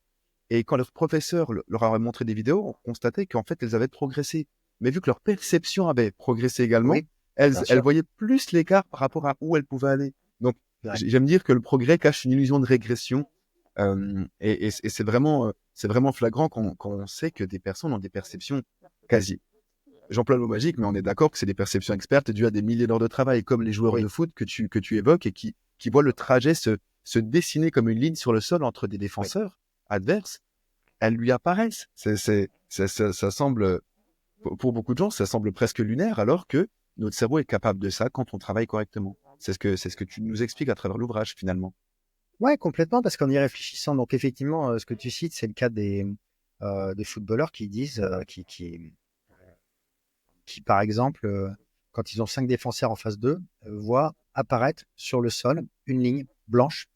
[SPEAKER 1] Et quand leur professeur leur avait montré des vidéos, on constatait qu'en fait, elles avaient progressé. Mais vu que leur perception avait progressé également,
[SPEAKER 2] Oui, bien
[SPEAKER 1] elles
[SPEAKER 2] sûr.
[SPEAKER 1] voyaient plus l'écart par rapport à où elles pouvaient aller. Donc,
[SPEAKER 2] Ouais.
[SPEAKER 1] j'aime dire que le progrès cache une illusion de régression. Et c'est vraiment flagrant quand on sait que des personnes ont des perceptions quasi. J'emploie le mot magique, mais on est d'accord que c'est des perceptions expertes dues à des milliers d'heures de travail, comme les joueurs de
[SPEAKER 2] Oui,
[SPEAKER 1] foot que tu évoques et qui voient le trajet se dessiner comme une ligne sur le sol entre des
[SPEAKER 2] oui.
[SPEAKER 1] défenseurs adverses. Elles lui apparaissent. Ça semble, pour beaucoup de gens, ça semble presque lunaire, alors que notre cerveau est capable de ça quand on travaille correctement. C'est ce que tu nous expliques à travers l'ouvrage, finalement.
[SPEAKER 2] Ouais, complètement, parce qu'en y réfléchissant, donc effectivement, ce que tu cites, c'est le cas des footballeurs qui disent, qui, par exemple, quand ils ont 5 défenseurs en face d'eux, voient apparaître sur le sol une ligne blanche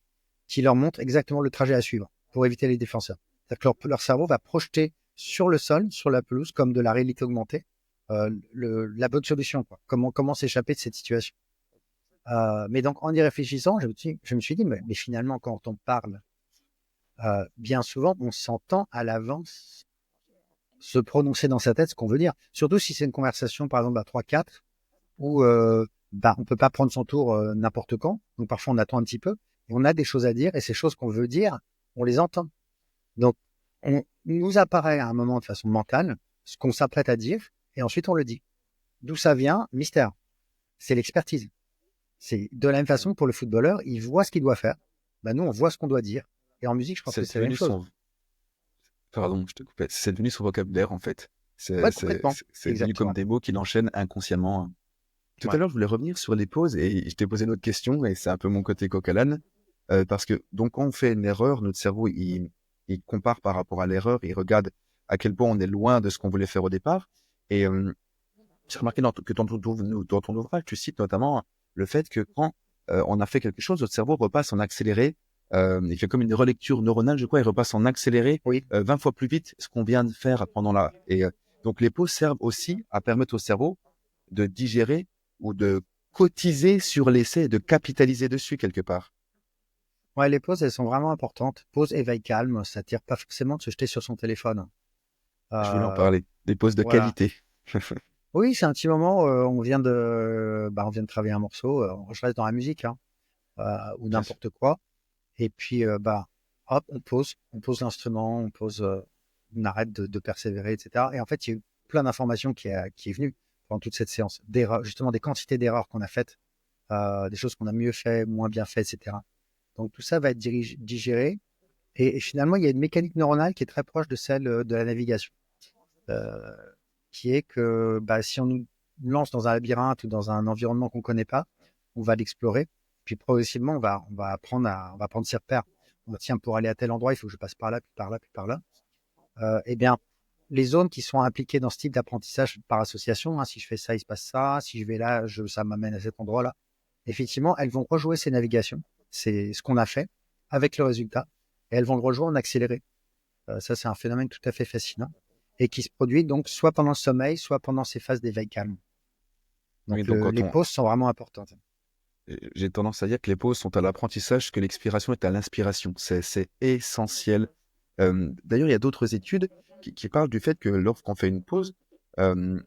[SPEAKER 2] qui leur montre exactement le trajet à suivre pour éviter les défenseurs. C'est-à-dire que leur cerveau va projeter sur le sol, sur la pelouse, comme de la réalité augmentée, la bonne solution, quoi. Comment s'échapper de cette situation. Mais donc, en y réfléchissant, je me suis dit, mais finalement, quand on parle, bien souvent, on s'entend à l'avance se prononcer dans sa tête ce qu'on veut dire. Surtout si c'est une conversation, par exemple, à 3-4, où on peut pas prendre son tour n'importe quand. Donc, parfois, on attend un petit peu. Et on a des choses à dire, et ces choses qu'on veut dire, on les entend. Donc, on nous apparaît à un moment de façon mentale ce qu'on s'apprête à dire, et ensuite on le dit. D'où ça vient? Mystère. C'est l'expertise. C'est de la même façon que pour le footballeur, il voit ce qu'il doit faire. Ben, nous, on voit ce qu'on doit dire. Et en musique, je pense que
[SPEAKER 1] C'est
[SPEAKER 2] c'est la même
[SPEAKER 1] devenu
[SPEAKER 2] chose.
[SPEAKER 1] pardon, je te coupais. C'est devenu son vocabulaire, en fait.
[SPEAKER 2] Ouais, complètement.
[SPEAKER 1] C'est devenu comme
[SPEAKER 2] Exactement.
[SPEAKER 1] des mots qu'il enchaîne inconsciemment. Tout à
[SPEAKER 2] Ouais.
[SPEAKER 1] l'heure, je voulais revenir sur les pauses et je t'ai posé une autre question et c'est un peu mon côté coq à l'âne. Parce que donc quand on fait une erreur, notre cerveau, il compare par rapport à l'erreur, il regarde à quel point on est loin de ce qu'on voulait faire au départ. Et j'ai remarqué que dans ton ouvrage, tu cites notamment le fait que quand on a fait quelque chose, notre cerveau repasse en accéléré. Il fait comme une relecture neuronale, je crois, il repasse en accéléré
[SPEAKER 2] Oui.
[SPEAKER 1] 20 fois plus vite ce qu'on vient de faire pendant la... Et donc les pauses servent aussi à permettre au cerveau de digérer ou de cotiser sur l'essai, de capitaliser dessus quelque part.
[SPEAKER 2] Ouais, les pauses, elles sont vraiment importantes. Pause, éveil calme, ça ne tire pas forcément de se jeter sur son téléphone.
[SPEAKER 1] Je voulais en
[SPEAKER 2] Euh,
[SPEAKER 1] parler. Des pauses de
[SPEAKER 2] voilà.
[SPEAKER 1] qualité.
[SPEAKER 2] Oui, c'est un petit moment, on vient de travailler un morceau, je reste dans la musique, hein, ou
[SPEAKER 1] Bien sûr.
[SPEAKER 2] n'importe quoi. Et puis, hop, on pose l'instrument, on arrête de persévérer, etc. Et en fait, il y a eu plein d'informations qui est venue pendant toute cette séance, d'erreurs, justement des quantités d'erreurs qu'on a faites, des choses qu'on a mieux fait, moins bien fait, etc. Donc tout ça va être digéré. Et finalement, il y a une mécanique neuronale qui est très proche de celle de la navigation, euh, qui est que si on nous lance dans un labyrinthe ou dans un environnement qu'on ne connaît pas, on va l'explorer. Puis progressivement, on va apprendre ses repères. On va, tiens, pour aller à tel endroit, il faut que je passe par là, puis par là, puis par là. Eh bien, les zones qui sont impliquées dans ce type d'apprentissage par association, hein, si je fais ça, il se passe ça, si je vais là, ça m'amène à cet endroit-là. Effectivement, elles vont rejouer ces navigations. C'est ce qu'on a fait avec le résultat. Et elles vont le rejouer en accéléré. Ça, c'est un phénomène tout à fait fascinant et qui se produit donc soit pendant le sommeil, soit pendant ces phases d'éveil calme.
[SPEAKER 1] Oui,
[SPEAKER 2] Donc
[SPEAKER 1] donc
[SPEAKER 2] les pauses sont vraiment importantes.
[SPEAKER 1] j'ai tendance à dire que les pauses sont à l'apprentissage, que l'expiration est à l'inspiration. C'est essentiel. D'ailleurs, il y a d'autres études qui parlent du fait que lorsqu'on fait une pause, euh,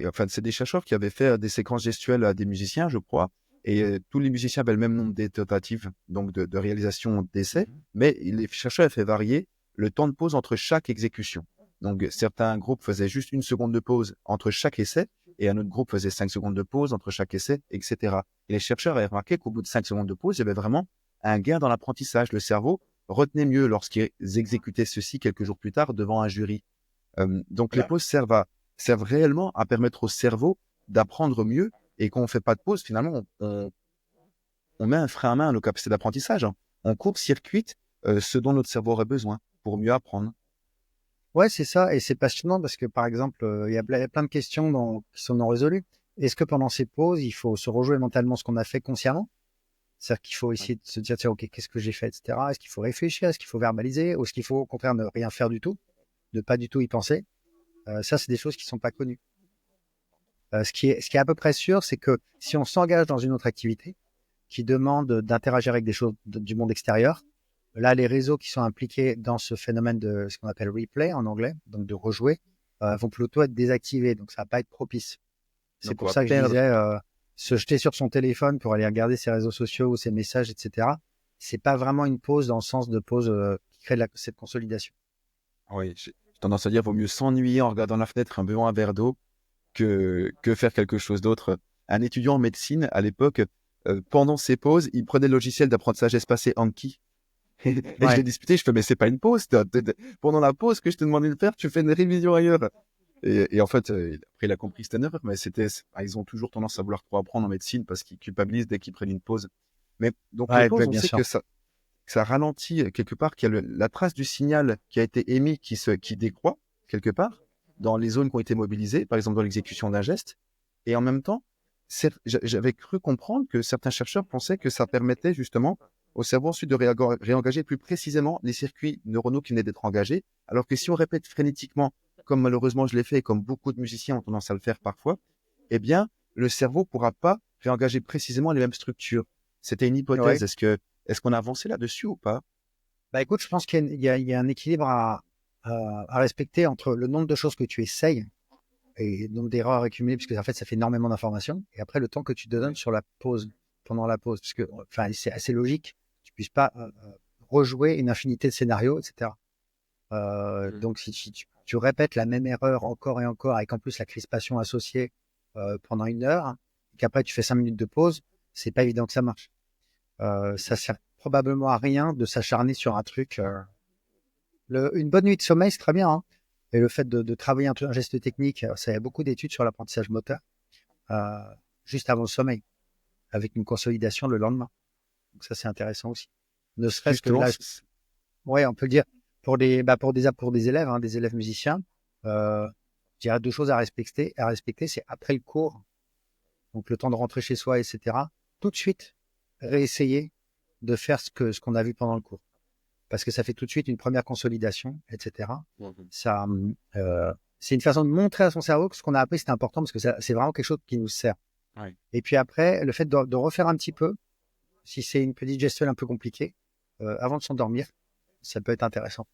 [SPEAKER 1] enfin, c'est des chercheurs qui avaient fait des séquences gestuelles à des musiciens, je crois, et tous les musiciens avaient le même nombre de tentatives, donc de réalisation d'essais, mais les chercheurs avaient fait varier le temps de pause entre chaque exécution. Donc, certains groupes faisaient juste 1 seconde de pause entre chaque essai, et un autre groupe faisait 5 secondes de pause entre chaque essai, etc. Et les chercheurs avaient remarqué qu'au bout de 5 secondes de pause, il y avait vraiment un gain dans l'apprentissage. Le cerveau retenait mieux lorsqu'ils exécutaient ceci quelques jours plus tard devant un jury. Donc, les
[SPEAKER 2] Voilà.
[SPEAKER 1] pauses servent réellement à permettre au cerveau d'apprendre mieux. Et quand on ne fait pas de pause, finalement, on met un frein à main à nos capacités d'apprentissage, hein. On court-circuite ce dont notre cerveau aurait besoin pour mieux apprendre.
[SPEAKER 2] Ouais, c'est ça. Et c'est passionnant parce que, par exemple, il y a plein de questions qui sont non résolues. Est-ce que pendant ces pauses, il faut se rejouer mentalement ce qu'on a fait consciemment? C'est-à-dire qu'il faut essayer de se dire, tiens, OK, qu'est-ce que j'ai fait, etc. Est-ce qu'il faut réfléchir? Est-ce qu'il faut verbaliser? Ou est-ce qu'il faut, au contraire, ne rien faire du tout? Ne pas du tout y penser? Ça, c'est des choses qui sont pas connues. Ce qui est à peu près sûr, c'est que si on s'engage dans une autre activité qui demande d'interagir avec des choses du monde extérieur, là, les réseaux qui sont impliqués dans ce phénomène de ce qu'on appelle replay en anglais, donc de rejouer, vont plutôt être désactivés. Donc, ça va pas être propice. C'est
[SPEAKER 1] Donc, on
[SPEAKER 2] pour
[SPEAKER 1] va
[SPEAKER 2] ça que je
[SPEAKER 1] perdre.
[SPEAKER 2] disais, se jeter sur son téléphone pour aller regarder ses réseaux sociaux ou ses messages, etc. C'est pas vraiment une pause dans le sens de pause qui crée cette consolidation.
[SPEAKER 1] Oui, j'ai tendance à dire vaut mieux s'ennuyer en regardant la fenêtre en buvant un verre d'eau que faire quelque chose d'autre. Un étudiant en médecine, à l'époque, pendant ses pauses, il prenait le logiciel d'apprentissage espacé Anki. Et je l'ai
[SPEAKER 2] Ouais,
[SPEAKER 1] disputé, je fais, mais c'est pas une pause. Pendant la pause que je t'ai demandé de faire, tu fais une révision ailleurs. Et en fait, après, il a compris que c'était une erreur, mais ils ont toujours tendance à vouloir trop apprendre en médecine parce qu'ils culpabilisent dès qu'ils prennent une pause. Mais donc, les
[SPEAKER 2] ouais,
[SPEAKER 1] pauses, on
[SPEAKER 2] bien
[SPEAKER 1] sait
[SPEAKER 2] sûr.
[SPEAKER 1] que ça ralentit quelque part, qu'il y a la trace du signal qui a été émis qui décroît quelque part dans les zones qui ont été mobilisées, par exemple dans l'exécution d'un geste. Et en même temps, j'avais cru comprendre que certains chercheurs pensaient que ça permettait justement au cerveau ensuite de réengager plus précisément les circuits neuronaux qui venaient d'être engagés. Alors que si on répète frénétiquement, comme malheureusement je l'ai fait et comme beaucoup de musiciens ont tendance à le faire parfois, eh bien, le cerveau ne pourra pas réengager précisément les mêmes structures. C'était une hypothèse.
[SPEAKER 2] Ouais.
[SPEAKER 1] Est-ce qu'on a avancé là-dessus ou pas?
[SPEAKER 2] Bah écoute, je pense qu'il y a un équilibre à respecter entre le nombre de choses que tu essayes et le nombre d'erreurs accumulées, puisque en fait, ça fait énormément d'informations, et après le temps que tu te donnes
[SPEAKER 1] Ouais.
[SPEAKER 2] sur la pause, pendant la pause, parce que enfin, c'est assez logique, tu puisses pas rejouer une infinité de scénarios, etc.
[SPEAKER 1] Mm.
[SPEAKER 2] Donc si tu répètes la même erreur encore et encore, avec en plus la crispation associée pendant 1 heure, et qu'après tu fais 5 minutes de pause, c'est pas évident que ça marche. Ça sert probablement à rien de s'acharner sur un truc. Une bonne nuit de sommeil, c'est très bien, hein. Et le fait de travailler un geste technique, ça y a beaucoup d'études sur l'apprentissage moteur, euh, juste avant le sommeil, avec une consolidation le lendemain. Donc ça, c'est intéressant aussi. Ne serait-ce que
[SPEAKER 1] Justement,
[SPEAKER 2] là, ouais, on peut le dire pour des élèves, hein, des élèves musiciens, je dirais 2 choses à respecter. C'est après le cours, donc le temps de rentrer chez soi, etc. Tout de suite, réessayer de faire ce qu'on a vu pendant le cours, parce que ça fait tout de suite une première consolidation, etc. Ça, c'est une façon de montrer à son cerveau que ce qu'on a appris, c'est important, parce que c'est vraiment quelque chose qui nous sert.
[SPEAKER 1] ouais.
[SPEAKER 2] Et puis après, le fait de refaire un petit peu, si c'est une petite gestuelle un peu compliquée, avant de s'endormir, ça peut être intéressant.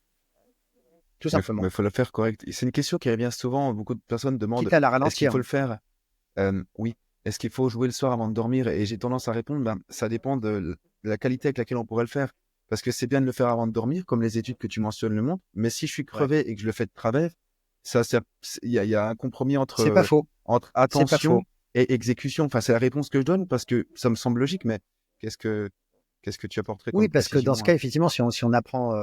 [SPEAKER 2] Tout
[SPEAKER 1] Mais
[SPEAKER 2] simplement.
[SPEAKER 1] faut le faire correct. Et c'est une question qui revient souvent. Beaucoup de personnes demandent,
[SPEAKER 2] Quitte à la
[SPEAKER 1] est-ce qu'il
[SPEAKER 2] ralentir.
[SPEAKER 1] faut le faire? Oui. Est-ce qu'il faut jouer le soir avant de dormir? Et j'ai tendance à répondre, ben, ça dépend de la qualité avec laquelle on pourrait le faire. Parce que c'est bien de le faire avant de dormir, comme les études que tu mentionnes le montrent. Mais si je suis
[SPEAKER 2] Ouais.
[SPEAKER 1] crevé et que je le fais de travers, il y a un compromis
[SPEAKER 2] C'est pas faux.
[SPEAKER 1] entre
[SPEAKER 2] C'est pas faux.
[SPEAKER 1] attention et exécution. Enfin, c'est la réponse que je donne parce que ça me semble logique. Mais qu'est-ce que, qu'est-ce que tu apporterais
[SPEAKER 2] Oui,
[SPEAKER 1] comme
[SPEAKER 2] parce que dans ce
[SPEAKER 1] précision?
[SPEAKER 2] cas, effectivement, si on apprend,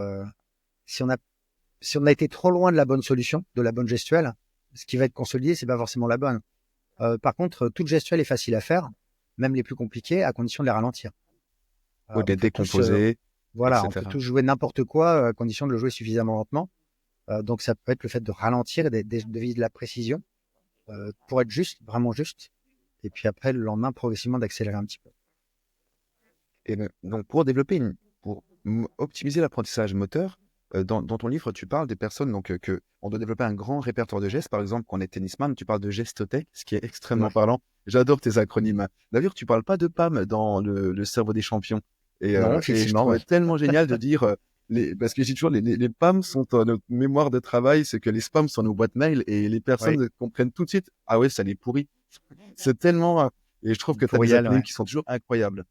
[SPEAKER 2] si on a été trop loin de la bonne solution, de la bonne gestuelle, ce qui va être consolidé, c'est pas forcément la bonne. Par contre, toute gestuelle est facile à faire, même les plus compliquées, à condition de les ralentir.
[SPEAKER 1] Ou
[SPEAKER 2] On
[SPEAKER 1] d'être
[SPEAKER 2] peut tous,
[SPEAKER 1] décomposé,
[SPEAKER 2] voilà, on peut
[SPEAKER 1] etc.
[SPEAKER 2] tous jouer n'importe quoi, à condition de le jouer suffisamment lentement. Donc ça peut être le fait de ralentir et de viser de la précision, pour être juste, vraiment juste. Et puis après, le lendemain, progressivement, d'accélérer un petit peu.
[SPEAKER 1] Et donc, pour optimiser l'apprentissage moteur, dans ton livre, tu parles des personnes donc, que on doit développer un grand répertoire de gestes. Par exemple, quand on est tennisman, tu parles de gestothèque, ce qui est extrêmement
[SPEAKER 2] Ouais.
[SPEAKER 1] parlant. J'adore tes acronymes. D'ailleurs, tu parles pas de PAM dans le cerveau des champions.
[SPEAKER 2] Non,
[SPEAKER 1] Et je
[SPEAKER 2] effectivement, ouais.
[SPEAKER 1] trouvais tellement génial de dire, parce que j'ai toujours les PAM sont notre mémoire de travail, c'est que les spams sont nos boîtes mail et les
[SPEAKER 2] Oui,
[SPEAKER 1] personnes comprennent tout de suite, ah ouais, ça les pourrit. C'est tellement, et je trouve que tu as
[SPEAKER 2] pour
[SPEAKER 1] des
[SPEAKER 2] y aller,
[SPEAKER 1] acronymes
[SPEAKER 2] ouais.
[SPEAKER 1] qui sont toujours incroyables.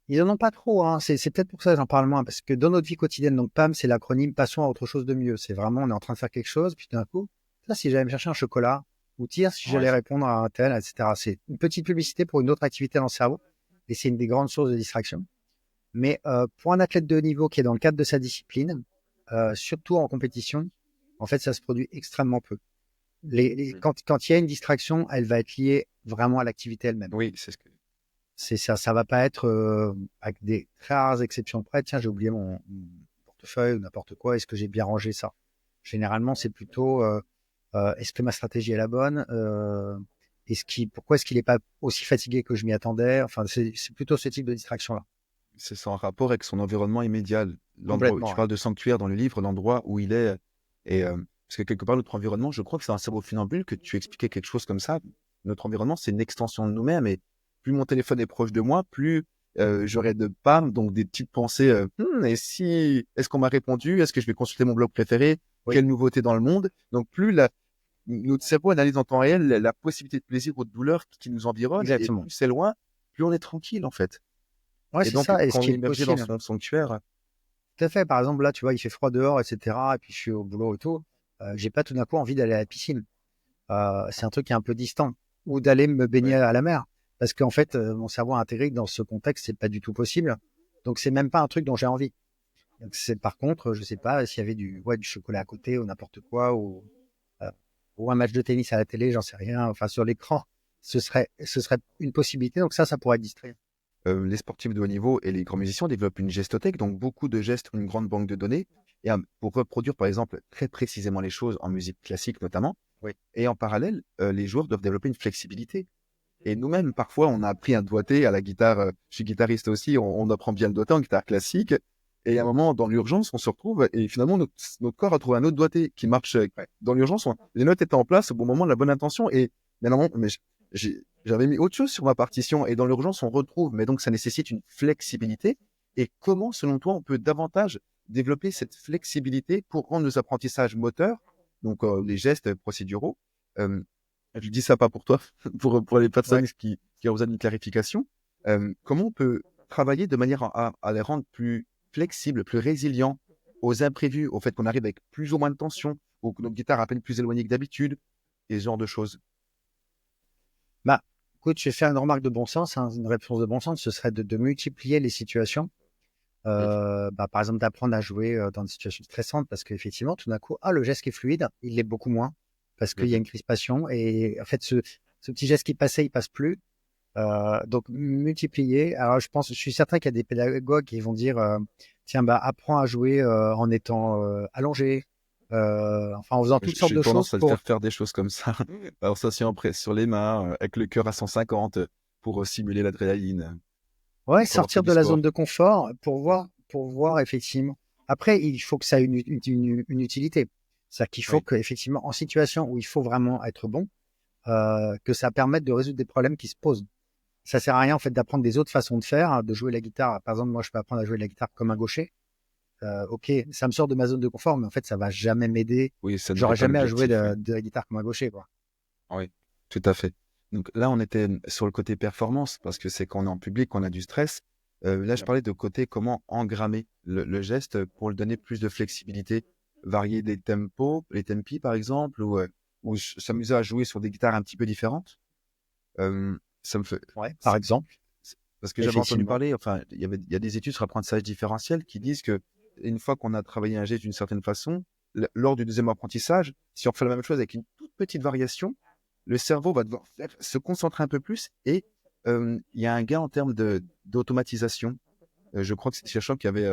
[SPEAKER 2] Ils en ont pas trop, hein. C'est peut-être pour ça que j'en parle moins, parce que dans notre vie quotidienne, donc PAM, c'est l'acronyme passons à autre chose de mieux. C'est vraiment, on est en train de faire quelque chose, puis d'un coup, ça, si j'allais me chercher un chocolat, ou tiens, si
[SPEAKER 1] Ouais.
[SPEAKER 2] j'allais répondre à un tel, etc. C'est une petite publicité pour une autre activité dans le cerveau, et c'est une des grandes sources de distraction. Mais pour un athlète de haut niveau qui est dans le cadre de sa discipline, surtout en compétition, en fait, ça se produit extrêmement peu. Quand il y a une distraction, elle va être liée vraiment à l'activité elle-même.
[SPEAKER 1] Oui, c'est ce que.
[SPEAKER 2] C'est ça, ça va pas être avec des très rares exceptions près. Tiens, j'ai oublié mon portefeuille ou n'importe quoi. Est-ce que j'ai bien rangé ça? Généralement, c'est plutôt est-ce que ma stratégie est la bonne? Pourquoi est-ce qu'il n'est pas aussi fatigué que je m'y attendais? Enfin, c'est plutôt ce type de distraction-là.
[SPEAKER 1] C'est son rapport avec son environnement immédiat. L'endroit,
[SPEAKER 2] Complètement,
[SPEAKER 1] tu
[SPEAKER 2] ouais.
[SPEAKER 1] parles de sanctuaire dans le livre, l'endroit où il est. Et parce que quelque part, notre environnement, je crois que c'est un cerveau funambule que tu expliquais quelque chose comme ça. Notre environnement, c'est une extension de nous-mêmes. Et plus mon téléphone est proche de moi, plus j'aurai de PAM, donc des petites pensées. Et si, est-ce qu'on m'a répondu? Est-ce que je vais consulter mon blog préféré?
[SPEAKER 2] Oui,
[SPEAKER 1] Quelle nouveauté dans le monde? Donc notre cerveau analyse en temps réel la possibilité de plaisir ou de douleur qui nous environne. Et
[SPEAKER 2] exactement.
[SPEAKER 1] plus c'est loin, plus on est tranquille, en fait.
[SPEAKER 2] Ouais,
[SPEAKER 1] Et
[SPEAKER 2] c'est
[SPEAKER 1] donc,
[SPEAKER 2] ça. Et ce
[SPEAKER 1] quand on
[SPEAKER 2] qui
[SPEAKER 1] est
[SPEAKER 2] est
[SPEAKER 1] immergé dans
[SPEAKER 2] possible,
[SPEAKER 1] son sanctuaire,
[SPEAKER 2] tout à fait. Par exemple, là, tu vois, il fait froid dehors, etc. Et puis je suis au boulot et tout. J'ai pas tout d'un coup envie d'aller à la piscine. C'est un truc qui est un peu distant, ou d'aller me baigner
[SPEAKER 1] ouais,
[SPEAKER 2] à la mer, parce qu'en fait, mon cerveau a intégré que dans ce contexte, c'est pas du tout possible. Donc c'est même pas un truc dont j'ai envie. Donc, par contre, je sais pas s'il y avait du chocolat à côté ou n'importe quoi, euh, ou un match de tennis à la télé, j'en sais rien. Enfin, sur l'écran, ce serait une possibilité. Donc ça pourrait être distrait.
[SPEAKER 1] les sportifs de haut niveau et les grands musiciens développent une gestothèque, donc beaucoup de gestes, une grande banque de données, et pour reproduire par exemple très précisément les choses en musique classique notamment.
[SPEAKER 2] Oui,
[SPEAKER 1] Et en parallèle, les joueurs doivent développer une flexibilité. Et nous-mêmes, parfois, on a appris un doigté à la guitare. Je suis guitariste aussi, on apprend bien le doigté en guitare classique. Et à un moment, dans l'urgence, on se retrouve et finalement, notre corps a trouvé un autre doigté qui marche.
[SPEAKER 2] ouais.
[SPEAKER 1] Dans l'urgence, les notes étaient en place au bon moment, la bonne intention. Et finalement, mais j'avais mis autre chose sur ma partition. Et dans l'urgence, on retrouve. Mais donc, ça nécessite une flexibilité. Et comment, selon toi, on peut davantage développer cette flexibilité pour rendre nos apprentissages moteurs, donc les gestes procéduraux, euh, je dis ça pas pour toi, pour les
[SPEAKER 2] Ouais.
[SPEAKER 1] personnes qui ont besoin d'une clarification. Comment on peut travailler de manière à les rendre plus flexibles, plus résilients aux imprévus, au fait qu'on arrive avec plus ou moins de tension, ou que notre guitare est à peine plus éloignée que d'habitude, et ce genre de choses.
[SPEAKER 2] Bah, écoute, je vais faire une remarque de bon sens, hein, une réponse de bon sens, ce serait de multiplier les situations.
[SPEAKER 1] Oui,
[SPEAKER 2] Par exemple, d'apprendre à jouer dans des situations stressantes, parce qu'effectivement, tout d'un coup, le geste qui est fluide, il l'est beaucoup moins, parce qu'il y a
[SPEAKER 1] mhm,
[SPEAKER 2] une crispation. Et en fait, ce petit geste qui passait, il passe plus. Donc multiplier. Alors je suis certain qu'il y a des pédagogues qui vont dire, tiens, bah apprends à jouer en étant allongé, enfin en faisant toutes sortes
[SPEAKER 1] J'ai
[SPEAKER 2] de choses
[SPEAKER 1] tendance à le
[SPEAKER 2] pour,
[SPEAKER 1] faire des choses comme ça, en s'asseyant sur les mains, avec le cœur à 150 pour simuler l'adrénaline,
[SPEAKER 2] ouais,
[SPEAKER 1] pour avoir fait
[SPEAKER 2] sortir
[SPEAKER 1] du
[SPEAKER 2] de la zone
[SPEAKER 1] sport.
[SPEAKER 2] de confort pour voir effectivement. Après, il faut que ça ait une utilité. C'est-à-dire qu'il faut
[SPEAKER 1] Oui,
[SPEAKER 2] que effectivement en situation où il faut vraiment être bon, que ça permette de résoudre des problèmes qui se posent. Ça sert à rien en fait d'apprendre des autres façons de faire, hein, de jouer la guitare. Par exemple, moi, je peux apprendre à jouer la guitare comme un gaucher. Ok, ça me sort de ma zone de confort, mais en fait, ça va jamais m'aider.
[SPEAKER 1] oui, ça ne fait
[SPEAKER 2] J'aurais
[SPEAKER 1] pas
[SPEAKER 2] jamais à jouer
[SPEAKER 1] l'objectif, oui.
[SPEAKER 2] de la guitare comme un gaucher, quoi.
[SPEAKER 1] Oui, tout à fait. Donc là, on était sur le côté performance, parce que c'est quand on est en public qu'on a du stress. Là, je parlais de côté comment engrammer le geste pour lui donner plus de flexibilité, varier des tempos, les tempi par exemple, ou s'amuser à jouer sur des guitares un petit peu différentes. Ça me fait,
[SPEAKER 2] Ouais, par
[SPEAKER 1] c'est-
[SPEAKER 2] exemple,
[SPEAKER 1] Parce que j'avais entendu
[SPEAKER 2] effectivement.
[SPEAKER 1] parler, enfin, il y a des études sur apprentissage différentiel qui disent que une fois qu'on a travaillé un geste d'une certaine façon, lors du deuxième apprentissage, si on fait la même chose avec une toute petite variation, le cerveau va devoir se concentrer un peu plus et il y a un gain en termes d'automatisation. Je crois que c'est des chercheurs qui avaient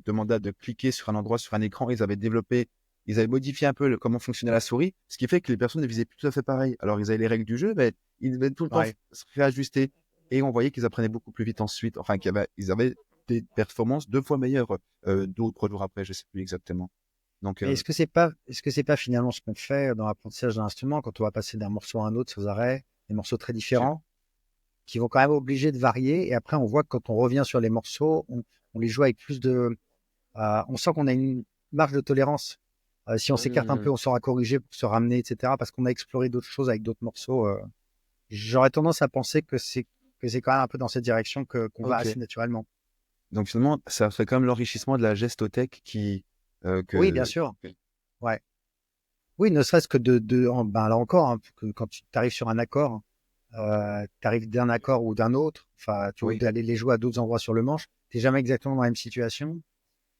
[SPEAKER 1] demandé de cliquer sur un endroit sur un écran, ils avaient modifié un peu comment fonctionnait la souris, ce qui fait que les personnes ne visaient plus tout à fait pareil. Alors ils avaient les règles du jeu, mais ils devaient tout le temps
[SPEAKER 2] Ouais.
[SPEAKER 1] se réajuster. Et on voyait qu'ils apprenaient beaucoup plus vite ensuite. Enfin, ils avaient des performances 2 fois meilleures 2 ou 3 jours après, je ne sais plus exactement. Donc,
[SPEAKER 2] Mais est-ce que c'est pas finalement ce qu'on fait dans l'apprentissage d'un instrument quand on va passer d'un morceau à un autre sans arrêt, des morceaux très
[SPEAKER 1] je-
[SPEAKER 2] différents, qui vont quand même obliger de varier. Et après, on voit que quand on revient sur les morceaux, on les joue avec plus de, on sent qu'on a une marge de tolérance. Si on s'écarte un peu,
[SPEAKER 1] Hmm,
[SPEAKER 2] on saura corriger pour se ramener, etc. Parce qu'on a exploré d'autres choses avec d'autres morceaux. J'aurais tendance à penser que c'est quand même un peu dans cette direction qu'on va assez
[SPEAKER 1] ok.
[SPEAKER 2] naturellement.
[SPEAKER 1] Donc finalement, ça fait quand même l'enrichissement de la gestothèque
[SPEAKER 2] Oui, bien sûr.
[SPEAKER 1] que-
[SPEAKER 2] Ouais. Oui, ne serait-ce que ben là encore, hein, que quand tu arrives sur un accord, tu arrives d'un accord ou d'un autre, enfin, tu vois,
[SPEAKER 1] oui,
[SPEAKER 2] d'aller les jouer à d'autres endroits sur le manche, t'es jamais exactement dans la même situation,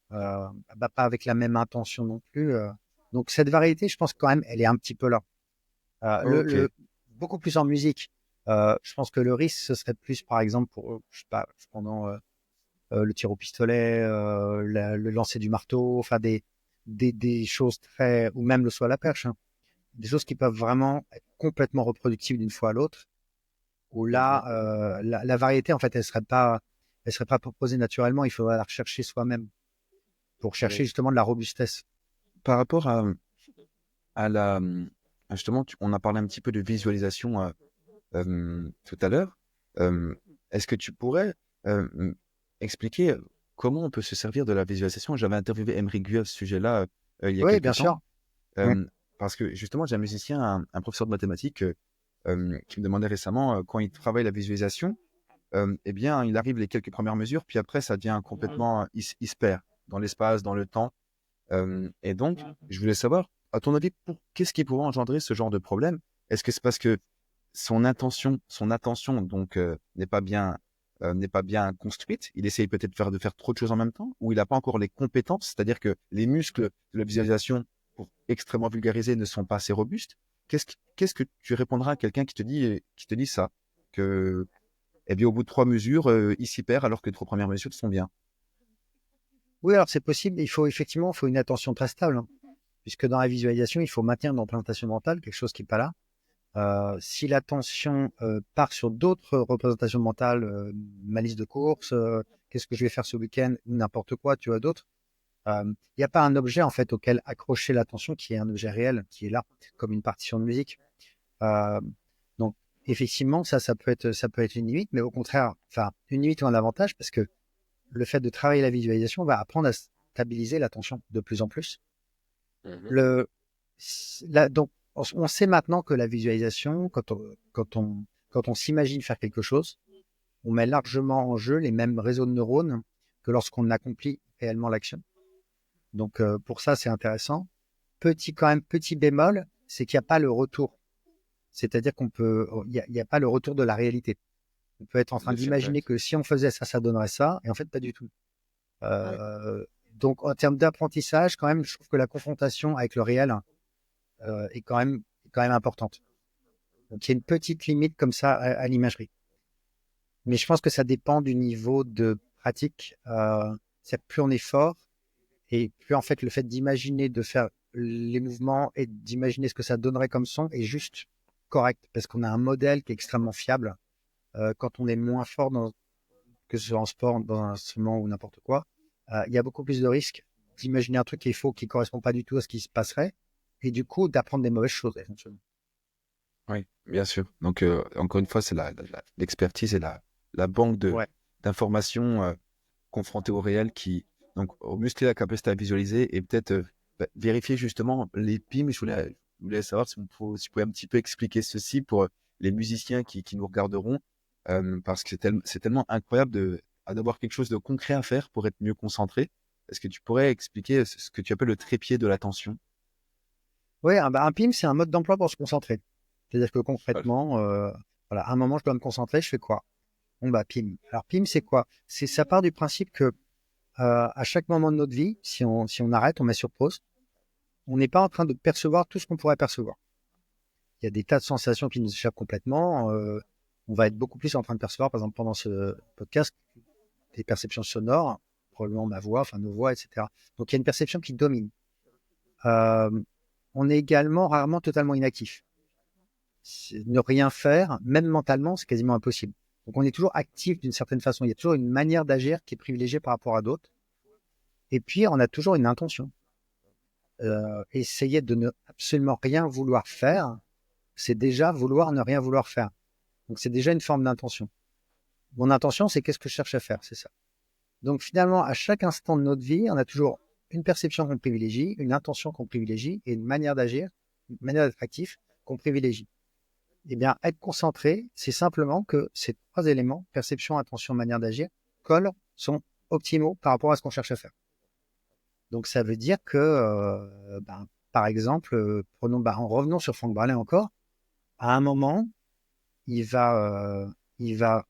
[SPEAKER 2] bah, pas avec la même intention non plus. Donc cette variété, je pense quand même, elle est un petit peu là.
[SPEAKER 1] ok.
[SPEAKER 2] Beaucoup plus en musique. Je pense que le risque, ce serait plus, par exemple, pour, je sais pas, pendant le tir au pistolet, le lancer du marteau, enfin des choses très, ou même le saut à la perche, hein, des choses qui peuvent vraiment être complètement reproductibles d'une fois à l'autre. Où là,
[SPEAKER 1] Mhm.
[SPEAKER 2] la variété, en fait, elle serait pas proposée naturellement. Il faudrait la rechercher soi-même pour chercher
[SPEAKER 1] Oui.
[SPEAKER 2] justement de la robustesse.
[SPEAKER 1] Par rapport à justement, on a parlé un petit peu de visualisation tout à l'heure. Euh, Est-ce que tu pourrais expliquer comment on peut se servir de la visualisation? J'avais interviewé Emery Gueux à ce sujet-là il y a
[SPEAKER 2] Oui, bien
[SPEAKER 1] quelques temps,
[SPEAKER 2] sûr. Oui,
[SPEAKER 1] euh, parce que justement, j'ai un musicien, un professeur de mathématiques qui me demandait récemment quand il travaille la visualisation, eh bien, il arrive les quelques premières mesures, puis après, ça devient complètement, il se perd dans l'espace, dans le temps. Et donc, je voulais savoir, à ton avis, qu'est-ce qui pourrait engendrer ce genre de problème? Est-ce que c'est parce que son attention donc n'est pas bien construite. Il essaye peut-être de faire trop de choses en même temps, ou il n'a pas encore les compétences, c'est-à-dire que les muscles de la visualisation, pour extrêmement vulgariser, ne sont pas assez robustes. Qu'est-ce que tu répondras à quelqu'un qui te dit ça, que eh bien au bout de 3 mesures, il s'y perd alors que les 3 premières mesures sont bien.
[SPEAKER 2] oui, alors c'est possible. Il faut effectivement, il faut une attention très stable, hein, puisque dans la visualisation, il faut maintenir une représentation mentale, quelque chose qui n'est pas là. Si l'attention part sur d'autres représentations mentales, ma liste de courses, qu'est-ce que je vais faire ce week-end, ou n'importe quoi, tu vois, d'autres, il n'y a pas un objet en fait auquel accrocher l'attention qui est un objet réel, qui est là, comme une partition de musique. Euh, donc effectivement, ça peut être une limite, mais au contraire, enfin une limite ou un avantage parce que le fait de travailler la visualisation va apprendre à stabiliser l'attention de plus en plus.
[SPEAKER 1] Mhm.
[SPEAKER 2] Le, donc on sait maintenant que la visualisation, quand on s'imagine faire quelque chose, on met largement en jeu les mêmes réseaux de neurones que lorsqu'on accomplit réellement l'action. Donc pour ça, c'est intéressant. Quand même, petit bémol, c'est qu'il n'y a pas le retour. C'est-à-dire il y a pas le retour de la réalité. On peut être en train
[SPEAKER 1] De feedback.
[SPEAKER 2] d'imaginer que si on faisait ça, ça donnerait ça, et en fait, pas du tout.
[SPEAKER 1] Ouais.
[SPEAKER 2] Donc, en termes d'apprentissage, quand même, je trouve que la confrontation avec le réel est quand même importante. Donc, il y a une petite limite comme ça à l'imagerie. Mais je pense que ça dépend du niveau de pratique. Plus on est fort et plus en fait le fait d'imaginer, de faire les mouvements et d'imaginer ce que ça donnerait comme son est juste correct parce qu'on a un modèle qui est extrêmement fiable. Quand on est moins fort que ce soit en sport, dans un instrument ou n'importe quoi, il y a beaucoup plus de risques d'imaginer un truc qui est faux, qui correspond pas du tout à ce qui se passerait et du coup d'apprendre des mauvaises choses éventuellement.
[SPEAKER 1] Oui, bien sûr. Donc, encore une fois, c'est l'expertise et la banque
[SPEAKER 2] Ouais.
[SPEAKER 1] d'informations confrontées au réel qui, donc, au muscler la capacité à visualiser et peut-être vérifier justement les PIM. Je voulais savoir si vous pouvez un petit peu expliquer ceci pour les musiciens qui nous regarderont, parce que c'est tellement incroyable d'avoir quelque chose de concret à faire pour être mieux concentré. Est-ce que tu pourrais expliquer ce que tu appelles le trépied de l'attention?
[SPEAKER 2] Ouais, un PIM, c'est un mode d'emploi pour se concentrer. C'est-à-dire que
[SPEAKER 1] Voilà.
[SPEAKER 2] concrètement, voilà, à un moment, je dois me concentrer, je fais quoi? Bon, bah, PIM. Alors, PIM, c'est quoi? Ça part du principe que à chaque moment de notre vie, si on arrête, on met sur pause, on n'est pas en train de percevoir tout ce qu'on pourrait percevoir. Il y a des tas de sensations qui nous échappent complètement. On va être beaucoup plus en train de percevoir, par exemple, pendant ce podcast, des perceptions sonores, probablement ma voix, enfin nos voix, etc. Donc, il y a une perception qui domine. Euh, on est également rarement totalement inactif. Ne rien faire, même mentalement, c'est quasiment impossible. Donc, on est toujours actif d'une certaine façon. Il y a toujours une manière d'agir qui est privilégiée par rapport à d'autres. Et puis, on a toujours une intention. Essayer de ne absolument rien vouloir faire, c'est déjà vouloir ne rien vouloir faire. Donc, c'est déjà une forme d'intention. Mon intention, c'est qu'est-ce que je cherche à faire, c'est ça. Donc, finalement, à chaque instant de notre vie, on a toujours une perception qu'on privilégie, une intention qu'on privilégie et une manière d'agir, une manière d'être actif qu'on privilégie. Eh bien, être concentré, c'est simplement que ces trois éléments, perception, attention, manière d'agir, collent, sont optimaux par rapport à ce qu'on cherche à faire. Donc, ça veut dire que, par exemple, en revenons sur Franck Barlet encore, à un moment,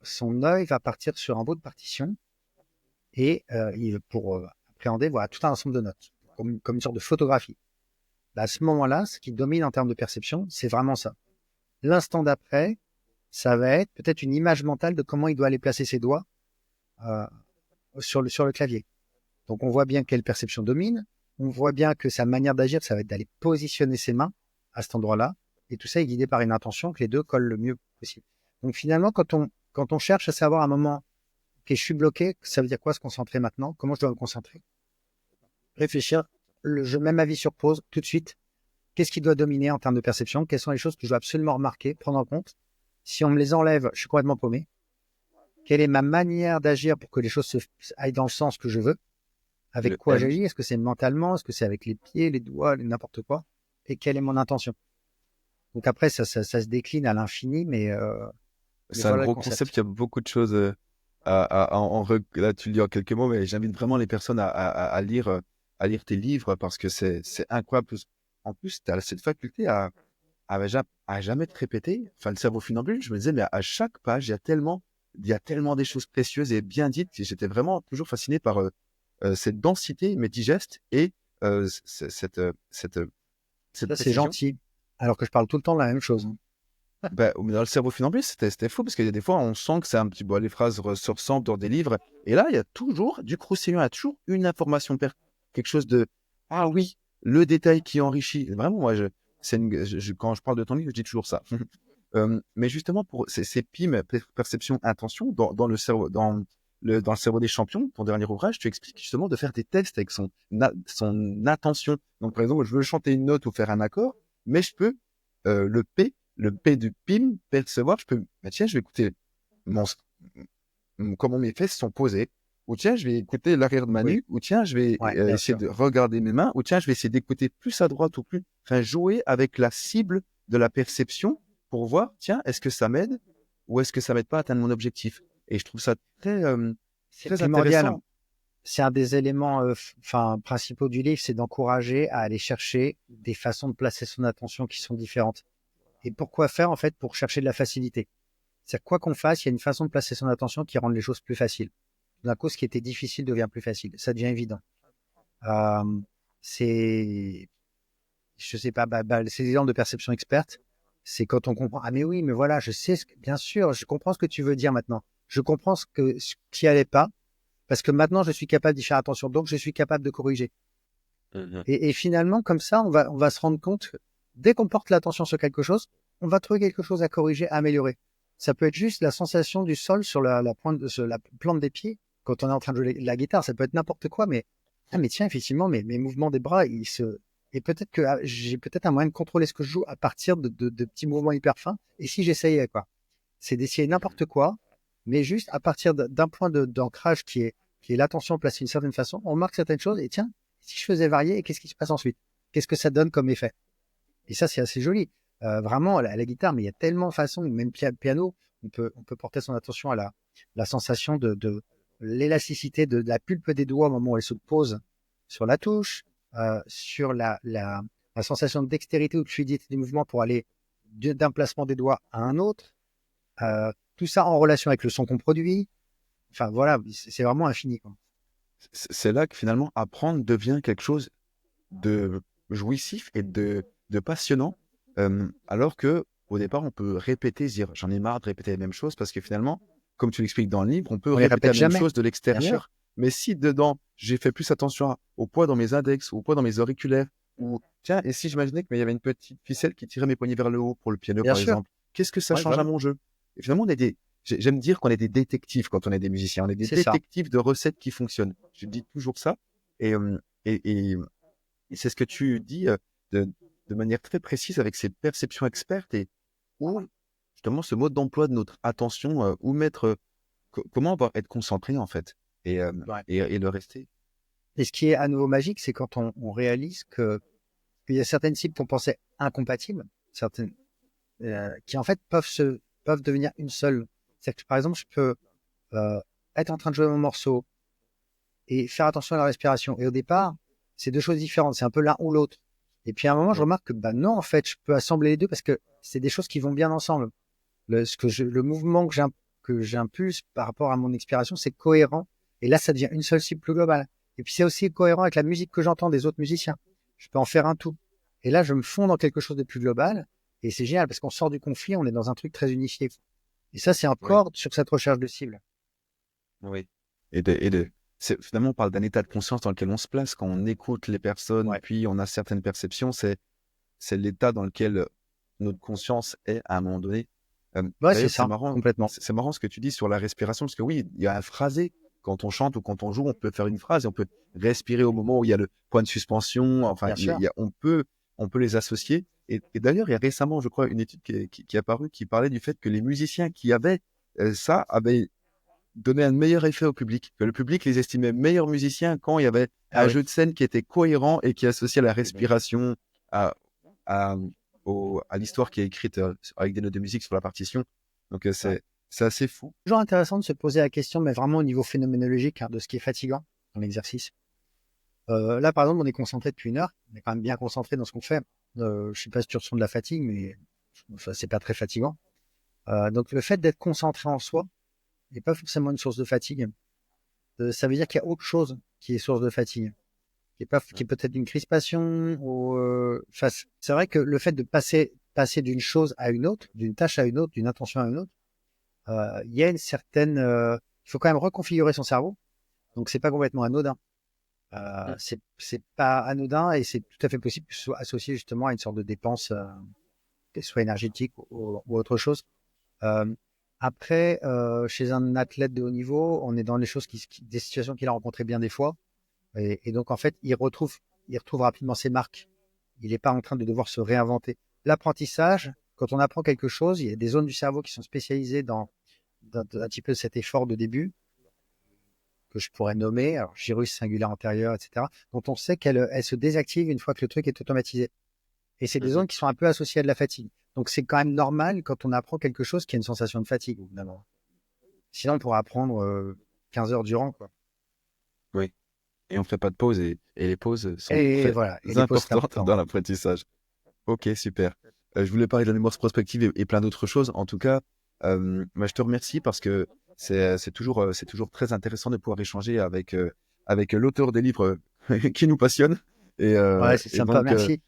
[SPEAKER 2] son œil va partir sur un bout de partition et pour appréhender, voilà, tout un ensemble de notes, comme une sorte de photographie. À ce moment-là, ce qui domine en termes de perception, c'est vraiment ça. L'instant d'après, ça va être peut-être une image mentale de comment il doit aller placer ses doigts euh, sur le clavier. Donc on voit bien quelle perception domine, on voit bien que sa manière d'agir, ça va être d'aller positionner ses mains à cet endroit-là, et tout ça est guidé par une intention que les deux collent le mieux possible. Donc finalement, quand on cherche à savoir à un moment, ok, je suis bloqué, ça veut dire quoi se concentrer maintenant? Comment je dois me concentrer? Réfléchir, je mets ma vie sur pause tout de suite. Qu'est-ce qui doit dominer en termes de perception? Quelles sont les choses que je dois absolument remarquer, prendre en compte? Si on me les enlève, je suis complètement paumé. Quelle est ma manière d'agir pour que les choses aillent dans le sens que je veux? Avec
[SPEAKER 1] Le
[SPEAKER 2] quoi
[SPEAKER 1] M.
[SPEAKER 2] j'agis? Est-ce que c'est mentalement? Est-ce que c'est avec les pieds, les doigts, n'importe quoi? Et quelle est mon intention? Donc après, ça se décline à l'infini, mais
[SPEAKER 1] C'est un
[SPEAKER 2] voilà le
[SPEAKER 1] gros concept,
[SPEAKER 2] concept.
[SPEAKER 1] il y a beaucoup de choses là tu le dis en quelques mots, mais j'invite vraiment les personnes à lire tes livres parce que c'est incroyable. En plus, tu as cette faculté à jamais te répéter. Enfin, le cerveau funambule, je me disais, mais à chaque page, il y a tellement des choses précieuses et bien dites. J'étais vraiment toujours fasciné par cette densité, mais digeste et cette
[SPEAKER 2] Ça, c'est
[SPEAKER 1] précision.
[SPEAKER 2] gentil. Alors que je parle tout le temps de la même chose.
[SPEAKER 1] Bah, dans le cerveau funambule, c'était fou parce qu'il y a des fois, on sent que c'est un petit peu, les phrases se ressemblent dans des livres. Et là, il y a toujours, du croustillant, il y a toujours une information, quelque chose de, ah oui, le détail qui enrichit. Vraiment, moi, quand je parle de ton livre, je dis toujours ça. Mais justement, pour ces PIM, perception, intention, dans le cerveau, dans le cerveau des champions, ton dernier ouvrage, tu expliques justement de faire des tests avec son attention. Donc, par exemple, je veux chanter une note ou faire un accord, mais je peux le P du PIM, percevoir, bah tiens, je vais écouter mon, comment mes fesses sont posées, ou tiens, je vais écouter l'arrière de ma
[SPEAKER 2] Oui,
[SPEAKER 1] nuque, ou tiens, je vais
[SPEAKER 2] ouais, bien
[SPEAKER 1] essayer
[SPEAKER 2] sûr.
[SPEAKER 1] de regarder mes mains, ou tiens, je vais essayer d'écouter plus à droite ou plus, enfin, jouer avec la cible de la perception pour voir, tiens, est-ce que ça m'aide ou est-ce que ça m'aide pas à atteindre mon objectif? Et je trouve ça
[SPEAKER 2] C'est
[SPEAKER 1] très
[SPEAKER 2] primordial.
[SPEAKER 1] intéressant.
[SPEAKER 2] C'est un des éléments principaux du livre, c'est d'encourager à aller chercher des façons de placer son attention qui sont différentes. Et pourquoi faire en fait pour chercher de la facilité? C'est quoi qu'on fasse, il y a une façon de placer son attention qui rend les choses plus faciles. D'un coup, ce qui était difficile devient plus facile. Ça devient évident. Euh, c'est, je sais pas, c'est des exemples de perception experte. C'est quand on comprend. Ah mais oui, mais voilà, je sais bien sûr, je comprends ce que tu veux dire maintenant. je comprends ce qui allait pas, parce que maintenant je suis capable d'y faire attention, donc je suis capable de corriger.
[SPEAKER 1] Mhm.
[SPEAKER 2] Et finalement, comme ça, on va se rendre compte que dès qu'on porte l'attention sur quelque chose, on va trouver quelque chose à corriger, à améliorer. Ça peut être juste la sensation du sol sur sur la plante des pieds quand on est en train de jouer la guitare. Ça peut être n'importe quoi, mais mais tiens, effectivement, mes mouvements des bras, et peut-être que j'ai peut-être un moyen de contrôler ce que je joue à partir de petits mouvements hyper fins. Et si j'essayais, quoi, c'est d'essayer n'importe quoi, mais juste à partir d'un point d'ancrage qui est l'attention placée d'une certaine façon, on marque certaines choses et tiens, si je faisais varier, qu'est-ce qui se passe ensuite? Qu'est-ce que ça donne comme effet? Et ça, c'est assez joli. Vraiment, la guitare, mais il y a tellement de façons, même piano, on peut porter son attention à la sensation de l'élasticité de la pulpe des doigts au moment où elle se pose sur la touche, sur la sensation de dextérité ou de fluidité du mouvement pour aller d'un placement des doigts à un autre. Tout ça en relation avec le son qu'on produit. Enfin, voilà, c'est vraiment infini, quoi.
[SPEAKER 1] C'est là que finalement apprendre devient quelque chose de jouissif et de passionnant, alors que au départ on peut répéter, se dire j'en ai marre de répéter les mêmes choses parce que finalement, comme tu l'expliques dans le livre, on peut
[SPEAKER 2] On les
[SPEAKER 1] répéter
[SPEAKER 2] répète
[SPEAKER 1] la même
[SPEAKER 2] jamais,
[SPEAKER 1] chose de
[SPEAKER 2] bien sûr.
[SPEAKER 1] l'extérieur, mais si dedans j'ai fait plus attention au poids dans mes index, au poids dans mes auriculaires, ou tiens, et si j'imaginais qu'il y avait une petite ficelle qui tirait mes poignets vers le haut pour le piano
[SPEAKER 2] Bien
[SPEAKER 1] par
[SPEAKER 2] sûr.
[SPEAKER 1] exemple, qu'est-ce que ça
[SPEAKER 2] Ouais,
[SPEAKER 1] change à
[SPEAKER 2] voilà.
[SPEAKER 1] mon jeu? Et finalement, j'aime dire qu'on est des détectives quand on est des musiciens, on est des
[SPEAKER 2] C'est ça.
[SPEAKER 1] détectives de recettes qui fonctionnent. Je dis toujours ça, et, et c'est ce que tu dis de, de manière très précise avec ces perceptions expertes et où justement ce mode d'emploi de notre attention, où mettre, comment être concentré en fait
[SPEAKER 2] Ouais.
[SPEAKER 1] et le rester.
[SPEAKER 2] Et ce qui est à nouveau magique, c'est quand on réalise qu'il y a certaines cibles qu'on pensait incompatibles, certaines, qui en fait peuvent devenir une seule. C'est que, par exemple, je peux euh, être en train de jouer mon morceau et faire attention à la respiration. Et au départ, c'est deux choses différentes. C'est un peu l'un ou l'autre. Et puis à un moment, je
[SPEAKER 1] Oui,
[SPEAKER 2] remarque que bah non, en fait, je peux assembler les deux parce que c'est des choses qui vont bien ensemble. Le mouvement que j'impulse par rapport à mon expiration, c'est cohérent. Et là, ça devient une seule cible plus globale. Et puis c'est aussi cohérent avec la musique que j'entends des autres musiciens. Je peux en faire un tout. Et là, je me fonds dans quelque chose de plus global. Et c'est génial parce qu'on sort du conflit, on est dans un truc très unifié. Et ça, c'est
[SPEAKER 1] oui,
[SPEAKER 2] encore sur cette recherche de cible.
[SPEAKER 1] oui. Finalement, on parle d'un état de conscience dans lequel on se place quand on écoute les personnes,
[SPEAKER 2] Ouais.
[SPEAKER 1] puis on a certaines perceptions. C'est l'état dans lequel notre conscience est à un moment donné.
[SPEAKER 2] Ouais, c'est
[SPEAKER 1] D'ailleurs, c'est
[SPEAKER 2] ça,
[SPEAKER 1] marrant,
[SPEAKER 2] complètement.
[SPEAKER 1] c'est marrant ce que tu dis sur la respiration, parce que oui, il y a un phrasé. Quand on chante ou quand on joue, on peut faire une phrase et on peut respirer au moment où il y a le point de suspension. Enfin,
[SPEAKER 2] Bien sûr.
[SPEAKER 1] on peut les associer. Et d'ailleurs, il y a récemment, je crois, une étude qui est apparue qui parlait du fait que les musiciens qui avaient ça avaient donné un meilleur effet au public, que le public les estimait meilleurs musiciens quand il y avait
[SPEAKER 2] Ah
[SPEAKER 1] un
[SPEAKER 2] oui.
[SPEAKER 1] jeu de scène qui était cohérent et qui associait la respiration à, à, à l'histoire qui est écrite avec des notes de musique sur la partition. Donc
[SPEAKER 2] Ouais.
[SPEAKER 1] c'est assez fou.
[SPEAKER 2] Toujours intéressant de se poser la question, mais vraiment au niveau phénoménologique, hein, de ce qui est fatigant dans l'exercice. Là, par exemple, on est concentré depuis une heure. On est quand même bien concentré dans ce qu'on fait. Je sais pas si tu ressens de la fatigue, mais enfin, c'est pas très fatigant. Donc, le fait d'être concentré en soi n'est pas forcément une source de fatigue. Ça veut dire qu'il y a autre chose qui est source de fatigue, qui est peut-être une crispation ou, enfin, c'est vrai que le fait de passer d'une chose à une autre, d'une tâche à une autre, d'une intention à une autre, il y a une certaine, il faut quand même reconfigurer son cerveau. Donc, c'est pas complètement anodin. C'est pas anodin et c'est tout à fait possible que ce soit associé justement à une sorte de dépense, qu'elle soit énergétique ou autre chose. Euh, Après, chez un athlète de haut niveau, on est dans les choses des situations qu'il a rencontrées bien des fois. Et donc, en fait, il retrouve rapidement ses marques. Il n'est pas en train de devoir se réinventer. L'apprentissage, quand on apprend quelque chose, il y a des zones du cerveau qui sont spécialisées dans un petit peu cet effort de début que je pourrais nommer, alors gyrus singulier antérieur, etc., dont on sait qu'elle se désactive une fois que le truc est automatisé. Et c'est des
[SPEAKER 1] Mhm.
[SPEAKER 2] zones qui sont un peu associées à de la fatigue. Donc c'est quand même normal quand on apprend quelque chose qu'il y a une sensation de fatigue, évidemment. Sinon, on pourra apprendre 15 heures durant, quoi.
[SPEAKER 1] Oui. Et on ne fait pas de pause et les pauses sont
[SPEAKER 2] Et
[SPEAKER 1] très
[SPEAKER 2] voilà, et les pauses, c'est
[SPEAKER 1] importantes
[SPEAKER 2] important.
[SPEAKER 1] dans l'apprentissage. Ok, super. Je voulais parler de la mémoire prospective et plein d'autres choses. En tout cas, je te remercie parce que c'est toujours très intéressant de pouvoir échanger avec l'auteur des livres qui nous passionnent.
[SPEAKER 2] Ouais, c'est
[SPEAKER 1] Et
[SPEAKER 2] sympa,
[SPEAKER 1] donc,
[SPEAKER 2] merci.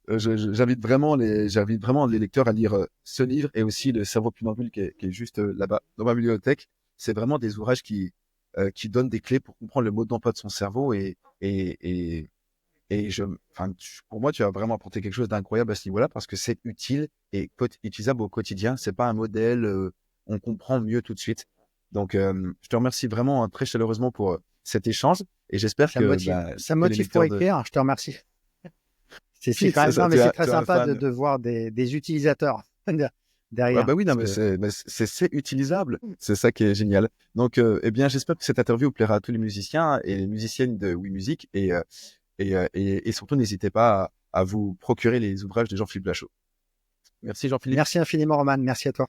[SPEAKER 1] j'invite vraiment les lecteurs à lire ce livre et aussi Le cerveau funambule qui est juste là-bas dans ma bibliothèque. c'est vraiment des ouvrages qui donnent des clés pour comprendre le mode d'emploi de son cerveau et, et pour moi, tu as vraiment apporté quelque chose d'incroyable à ce niveau-là parce que c'est utile et utilisable au quotidien. C'est pas un modèle, on comprend mieux tout de suite. Donc, je te remercie vraiment très chaleureusement pour cet échange et j'espère
[SPEAKER 2] Ça me
[SPEAKER 1] que,
[SPEAKER 2] motive. Ça me
[SPEAKER 1] que les
[SPEAKER 2] motive pour
[SPEAKER 1] lecteurs de...
[SPEAKER 2] écrire. Je te remercie. C'est
[SPEAKER 1] Oui,
[SPEAKER 2] quand
[SPEAKER 1] c'est
[SPEAKER 2] même,
[SPEAKER 1] ça,
[SPEAKER 2] non, mais c'est très
[SPEAKER 1] tu as un
[SPEAKER 2] sympa
[SPEAKER 1] fan.
[SPEAKER 2] de voir des utilisateurs
[SPEAKER 1] Ouais,
[SPEAKER 2] derrière.
[SPEAKER 1] bah oui, non,
[SPEAKER 2] Parce
[SPEAKER 1] mais
[SPEAKER 2] que
[SPEAKER 1] c'est utilisable. C'est ça qui est génial. Donc, eh bien, j'espère que cette interview plaira à tous les musiciens et les musiciennes de Oui Musique et surtout, n'hésitez pas à vous procurer les ouvrages de Jean-Philippe Lachaud. Merci Jean-Philippe.
[SPEAKER 2] merci infiniment, Roman. Merci à toi.